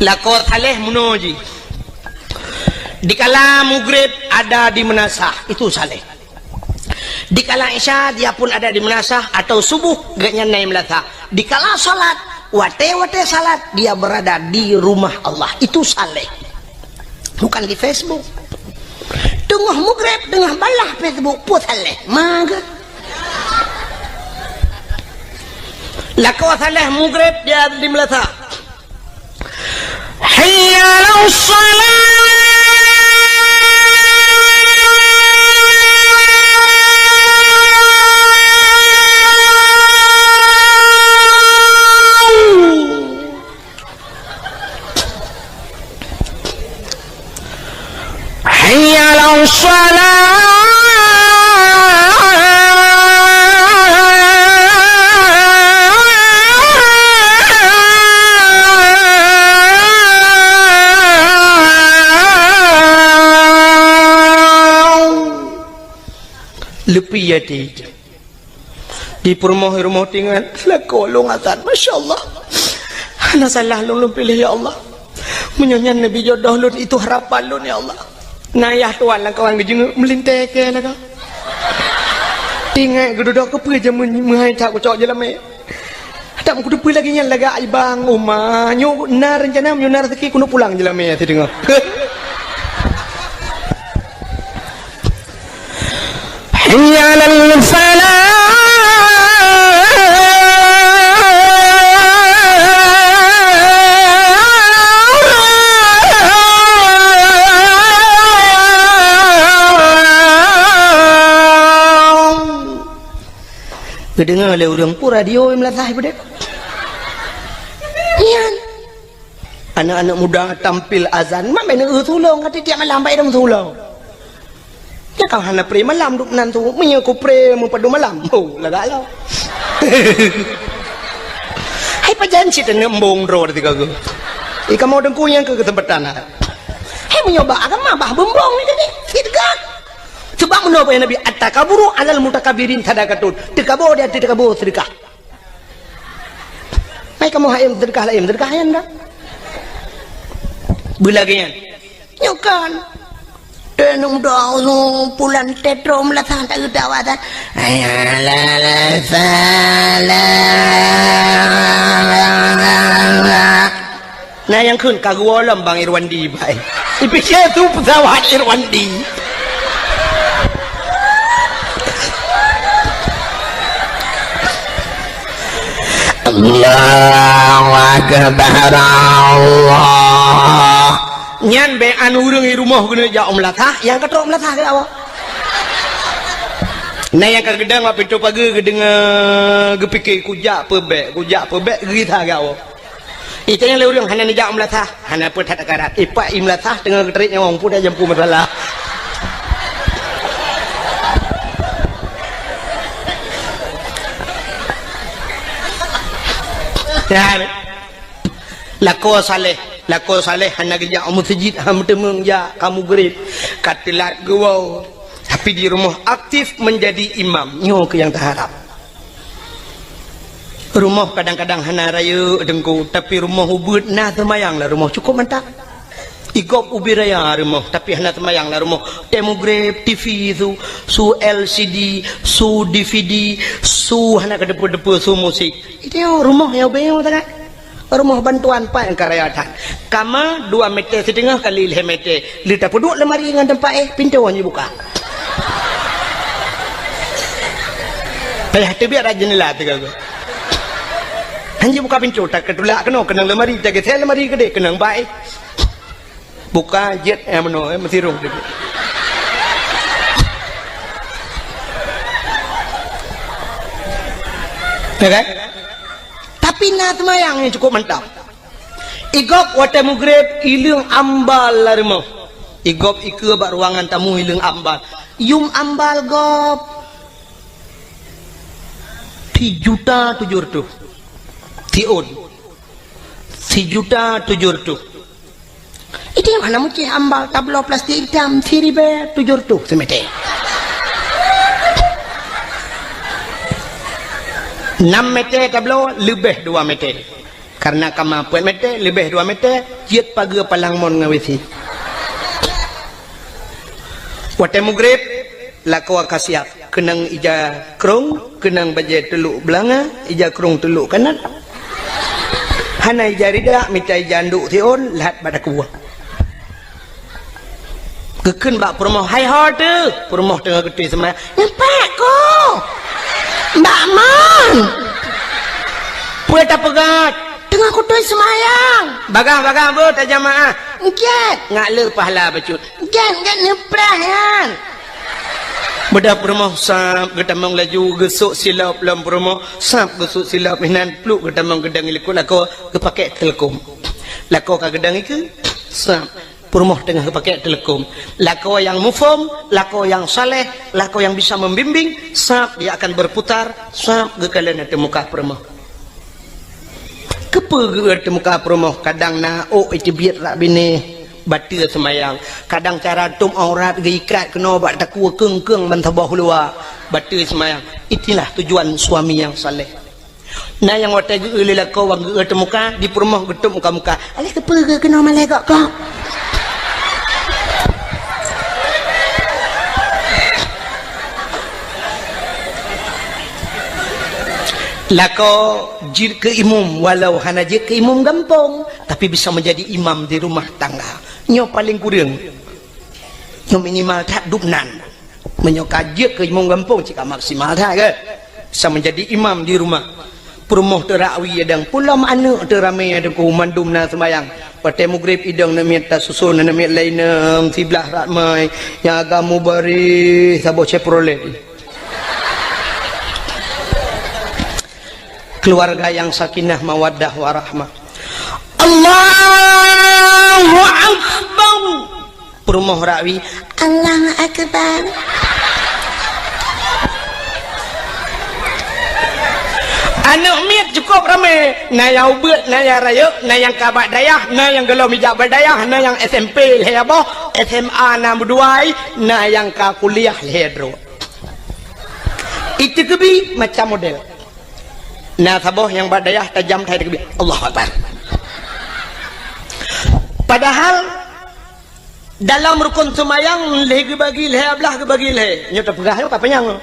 Lakor haleh munoji Dikala maghrib ada di Menasah, itu saleh. Dikala isya dia pun ada di Menasah, atau subuh gaknya naik Melatah. Dikala salat wate salat dia berada di rumah Allah, itu saleh. Bukan di Facebook. Tengah maghrib tengah balah Facebook pun saleh. Maga. Lakau saleh maghrib dia di Melatah. Hayya 'alas shalah. Hayya 'alas shalah. Lepi ya di rumah tinggal lakolong azan, Masya Allah. Anak salah lun pilih ya Allah, menyanyian Nabi jodoh lun itu harapan lun ya Allah. Nayah tuan lah kawan gejeng melintai ke lah kau tinggal geduduk ke pergi jam menghai tak kucok je lah me tak aku depan lagi yang laga ibang rumah nyo na rencana nyo na rezeki kuno pulang je lah me saya dengar. Hayya 'alal falah. Kedengar oleh orang pun radio yang melatah pada yan. Anak-anak muda tampil azan mak main tolong kata tiap malam baik dong tolong ya kau hana pre malam duk nan tu menyaku pre mempadu malam oh lagak lah. Hai pajanci dan ngembong ro tiga go ika mau dengku yang ke tempat tanah hai menyoba agama bah bembong ni tadi tidgat. Sebab menapa ya Nabi at-takaburu 'alal mutakabirin sadaqatun. Tekabur dia tekabur sedekah. Mai kamu hayam sedekah lain sedekah yang dah. Belagian. Nyokan. Tenung doa pulan tetro melatah tak kedawatan. Ayala salah. Nah yang kun kagwalam Bang Irwandi baik. Dipikir tu pesawat Irwandi. Allahu Akbar Allah. Nyan be anu urang rumah guna ja melatah yang ketok melatah ke awak. Nah yang kagedang apa itu pagi gedeng gepikir kujak pebek gerita ke awak. Itu yang le urang hana ni ja melatah hana pun tak karat. Ipak melatah dengan keterik yang orang pun dah jampu masalah. Ya, lako saleh hana kerja masjid ham temeng ya kamu gerib katilat gawau tapi di rumah aktif menjadi imam nyo ke yang terharap. Rumah kadang-kadang hana raya dengku tapi rumah ubud nah temayang lah rumah cukup mantap. Igop ubi raya rumah tapi hana temayang lah rumah temu grab TV tu su LCD su DVD su hana kedepu-depu su musik itu rumah yang bayang tak rumah bantuan pak yang karayatan kama 2 meter setengah kali 5 meter lita peduk lemari dengan tempat pintu hanya buka payah tu biar rajin lah tu kau hanya buka pintu tak ketulak kena lemari jaga saya lemari gede kena baik buka jet mano mesti rong tu. Ya kan? Tapi nak temayang yang cukup mantap. Igop wate mugrib ilang ambal lah rumah. Igop ike bak ruangan tamu ilang ambal. Yung ambal gop 3.700.000 tiun 3.700.000 itu yang mana mungkin ambal tablo plastik hitam 3.700 semete 6 meter tablo lebih 2 meter karena kemampuan meter lebih 2 meter jet pagar palang mon ngawisi Wate mugrib lako akasiap kenang ija krong kenang baje teluk belanga ija krong teluk kanan hana ija rida mitai janduk tion lahat pada kuah keken bak permoh hai horde permoh tengah gede sama nampak ko mbak man pueta pegat tengah kutui semayang bagah ber tak jamaah ngiat ngak le pahala bacut ngiat neprah yan beda permoh sap getamang laju gesuk silap lam permoh sap gesuk silap minan pluk getamang gedang ilikut lako kepakai telekom lako ka gedang iku sap permoh tengah kepakai telekom lako yang mufom lako yang saleh lako yang bisa membimbing sap dia akan berputar sap gekalan ada muka permoh kepe ge muka permoh kadang na itu biar rak bini batil semayang kadang cara tum aurat geikat kena buat takwa keng-keng bantabah luar batil semayang itulah tujuan suami yang saleh nah yang watai ge lelaki wang ge temuka di permoh getuk muka-muka alih kepe ge kena malaikat kau lako jir ke imam walau hana jir ke imam gampang tapi bisa menjadi imam di rumah tangga nyo paling kurang nyo minimal tak dupnan menyoka jir ke imam gampang jika maksimal tak ke bisa menjadi imam di rumah permoh terakwi adang pula mana teramai ada ku mandum na sembayang patai mugrib idang namiat tak susun namiat lainam siblah ramai yang agamu bari sabo ceprolet keluarga yang sakinah mawaddah warahmah Allahu Akbar permoh rawi Allahu Akbar anak miat cukup ramai na yang ubet na yang raya na yang kabak dayah na yang gelau mijak berdayah na yang SMP leheboh SMA na berduai na yang ka kuliah lehedro itu kebi macam model nah saboh yang berdayah tajam thai tekbir Allahu Akbar padahal dalam rukun semayang leh bagi leh ablah bagi leh nyata pegah apa penyang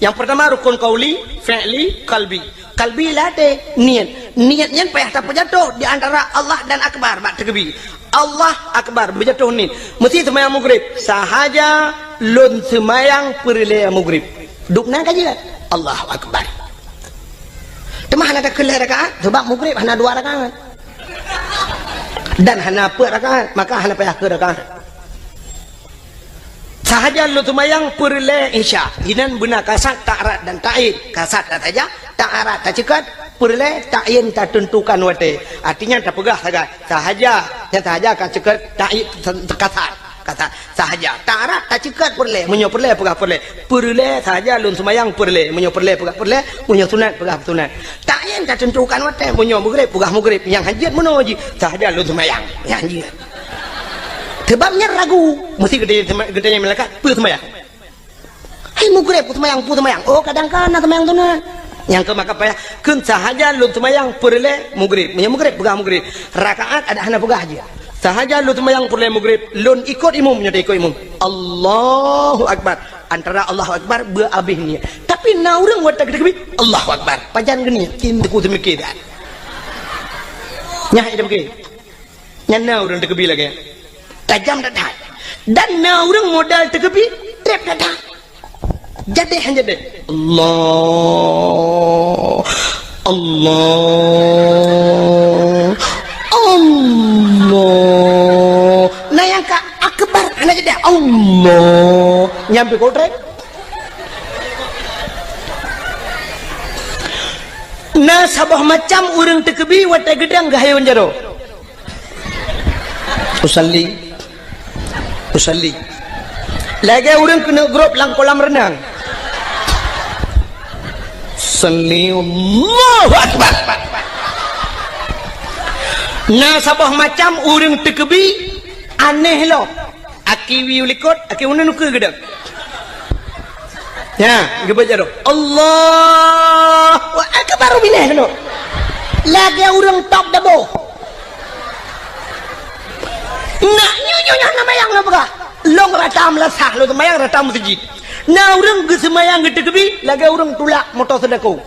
yang pertama rukun qauli fi'li qalbi lah de niatnya payah tak jatuh di antara Allah dan akbar bak tekbir Allah akbar berjatuh ni mesti semayang maghrib sahaja lun semayang perle maghrib dukna kaji Allahu Akbar temah hana kelih rakaat sebab maghrib hana 2 rakaat dan hana 4 rakaat maka hana payah ke rakaat sahaja lu tumayang perle isya inan benar kasat ta'arat dan ta'in kasat tak saja ta'arat tak cekat perle ta'in tak tentukan wate artinya tak pegah sahaja yang sahaja akan cekat ta'in kasat kata sahaja ta'arat tak cekat perle menyo perle pegah perle sahaja lun semayang perle menyo perle pegah perle menyo sunat pegah sunat ta'in tak tentukan wate menyo maghrib pegah maghrib yang hajat menuji sahaja lun semayang yang hajat sebabnya ragu mesti gedenya malaikat pu semayang hai maghrib pu semayang oh kadang-kadang semayang sunat yang ke maka payah kun sahaja lun semayang perle maghrib menyo maghrib pegah maghrib rakaat ada hana pegah aja sahaja lu semayang perle maghrib lun ikut imam nyata ikut imam Allahu Akbar antara Allahu Akbar berabihnya tapi na urang watak dekat Allahu Akbar pajan geni kintu semikir nyah ida begini nyana urang dekat lagi tajam datang dan na urang modal dekat trap datang jadi hanya deh Allah nah yang ka akbar ana jadi Allah nyampe kotrek nah sabah macam urang tekebi wate gedang gahayon jaro usalli lagi urang kena grup lang kolam renang salli Allahu Akbar nah sabah macam urang tekebi aneh lo aki wiulikot aki unan ke gedang ya gebaja do Allahu Akbar bineh no lagi urang top dabo nak nyonya nama yang apa long ratam lah sah lo semayang ratam masjid. Nah orang ke semayang ke tegebi lagi orang tulak motor sedekau.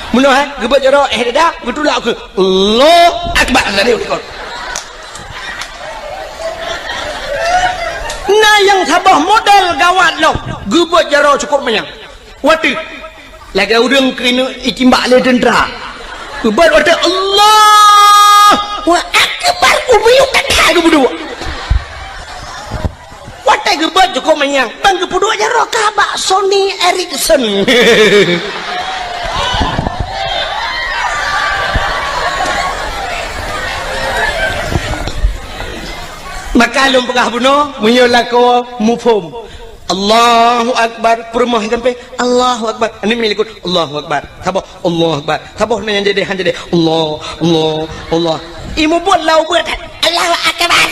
Muno ha gebet jero dah betulak ke Allah akbar tadi ikut. Nah yang sabah modal gawat lo gebet jero cukup menyang. Wati lagi orang kena itimbak le tentera. Gebet wati Allah wa akbar ubiyuk tak ke berdua. Watai gebet cukup menyang. Bang ke berdua jero kabak Sony Ericsson. Maka lum pegah buno munyola ko mufum Allahu akbar permoh sampai Allahu akbar ini milikut Allahu akbar sabah Allahu akbar sabah nang jadi han jadi Allah imu buat lau buat Allahu akbar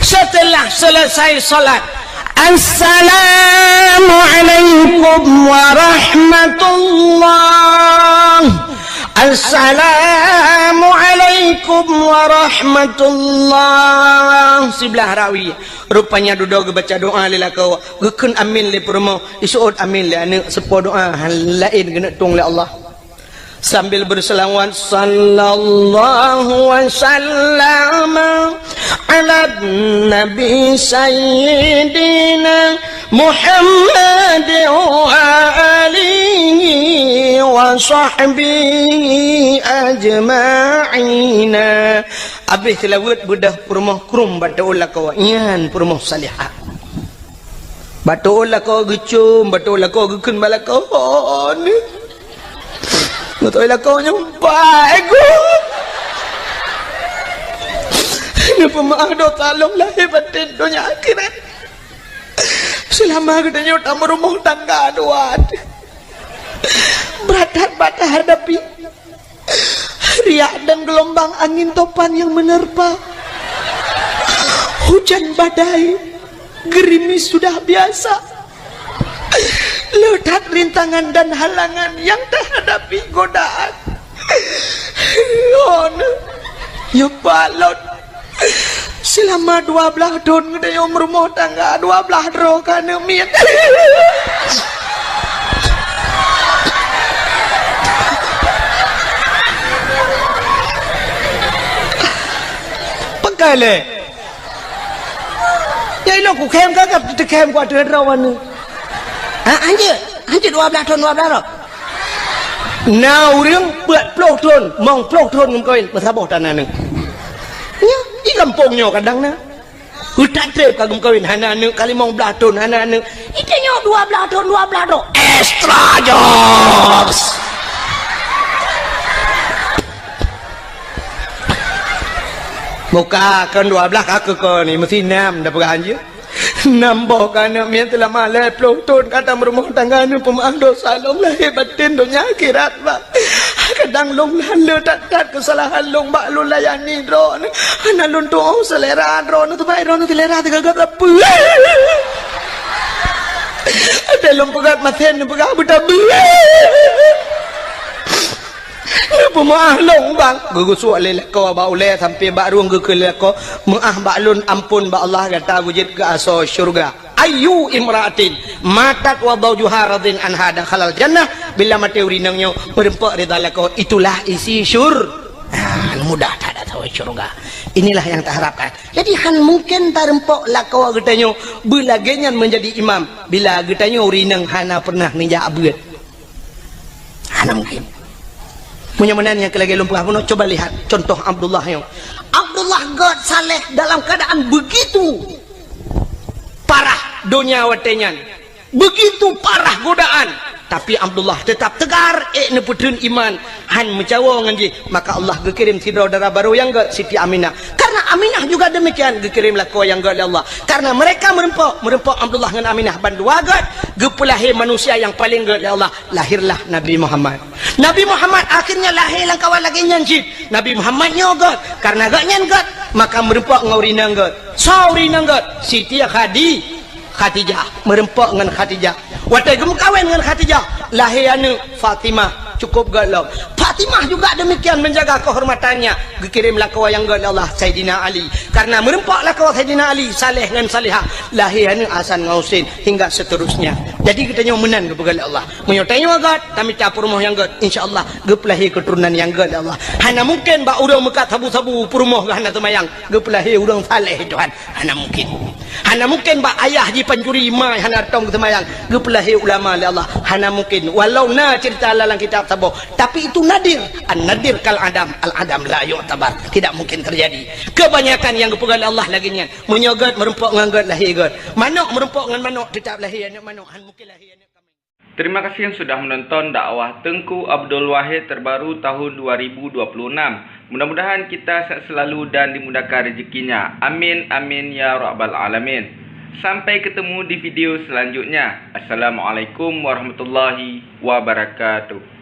setelah selesai salat Assalamualaikum warahmatullah Assalamualaikum warahmatullah sebelah rawi rupanya duduk baca doa lila kau gekun amin le promo isuut amin le ane sepo doa lain kena tung le Allah sambil berselawat sallallahu wasallam ala nabi sayyidina Muhammad wa alihi wa sahbihi ajma'ina habis tilawat budah permoh krum batul kau ian permoh salihah batul kau gecum batul kau gekun balakau ni betul kau nyampai aku ini pemaaf do tolong lahir batin dunia akhirat selama katanya utama rumah tangga doa berat-berat hadapi riak dan gelombang angin topan yang menerpa hujan badai gerimis sudah biasa letak rintangan dan halangan yang terhadapi godaan ya balot selama 12 tahun gede rumah tangga 12 dro kana miet pekale ya ilo ku kem kaกับte kem gua de rawan ni ha anje 12 tahun 12 dro now riang beut ploh tahun mong ploh tahun ngkoin pasabah tanah ni nya di kampungnya kadang na hutan trip kagum kawin hana nu kali mong blaton hana nu itenya 12 tahun 12 do extra jobs muka kan 12 aku ko ni mesti 6 dah pegang je 6 boh kana mien telah malai pelotun kata rumah tangga nu pemaaf dosa long lahir batin dunia akhirat ba kadang long lalu tak kesalahan long bak lu layani dro ana lun tu selera dro tu baik dro tu selera tegak apa ada long pegat maten pegat betabu pemaaf long bang gugu suale kau ba ule sampai bak ruang gugu ko maah bak lun ampun ba Allah kata wujud ke aso syurga ayu imraatin matat wa bawjuha radin an hada khalal jannah bila mati urinangnya berempak rida lako itulah isi mudah tak ada tahu syurga inilah yang tak harapkan jadi han mungkin tak rempok lako getanya bila genyan menjadi imam bila getanya urinang hana pernah ninja abad hana mungkin punya menan yang kelagi lumpah pun coba lihat contoh Abdullah God saleh dalam keadaan begitu parah dunia watenyan begitu parah godaan tapi Abdullah tetap tegar neputun iman han mencawa nganji maka Allah gekirim saudara baru yang ke Siti Aminah karena Aminah juga demikian gekirimlah ko yang ke Allah karena mereka merempok Abdullah dengan Aminah bandua god gepulahi manusia yang paling ke Allah lahirlah Nabi Muhammad akhirnya lahir lang kawan lagi nyanjit Nabi Muhammad nyogot karena gak nyangot maka merempok ngaurina god saurina god Siti Khadijah merempok dengan Khadijah watai gemu kawin dengan Khadijah lahirnya Fatimah cukup galau Fatimah Fatimah juga demikian menjaga kehormatannya. Dikirimlah ke wayang god Allah Sayyidina Ali. Karena merempaklah ke Sayyidina Ali saleh dan salihah. Lahirnya Hasan Husain hingga seterusnya. Jadi kita nyomenan kepada Allah. Menyotanyo god kami capur rumah yang god. Insyaallah gepelahi keturunan yang god Allah. Hana mungkin ba urang mekat sabu-sabu perumoh gana temayang. Gepelahi urang saleh Tuhan. Hana mungkin. Hana mungkin ba ayah di pencuri mai hana tong temayang. Gepelahi ulama Allah. Hana mungkin. Walau na cerita dalam kitab sabo. Tapi itu nadir. An-nadir kal adam. Al-adam la yu'tabar. Tidak mungkin terjadi. Kebanyakan yang kepegal Allah lagi nian. Menyogat merempok nganggat lahir god. Manuk merempok dengan manuk tetap lahir anak manuk. Han mungkin lahir anak kami. Terima kasih yang sudah menonton dakwah Tengku Abdul Wahid terbaru tahun 2026. Mudah-mudahan kita sehat selalu dan dimudahkan rezekinya. Amin amin ya rabbal alamin. Sampai ketemu di video selanjutnya. Assalamualaikum warahmatullahi wabarakatuh.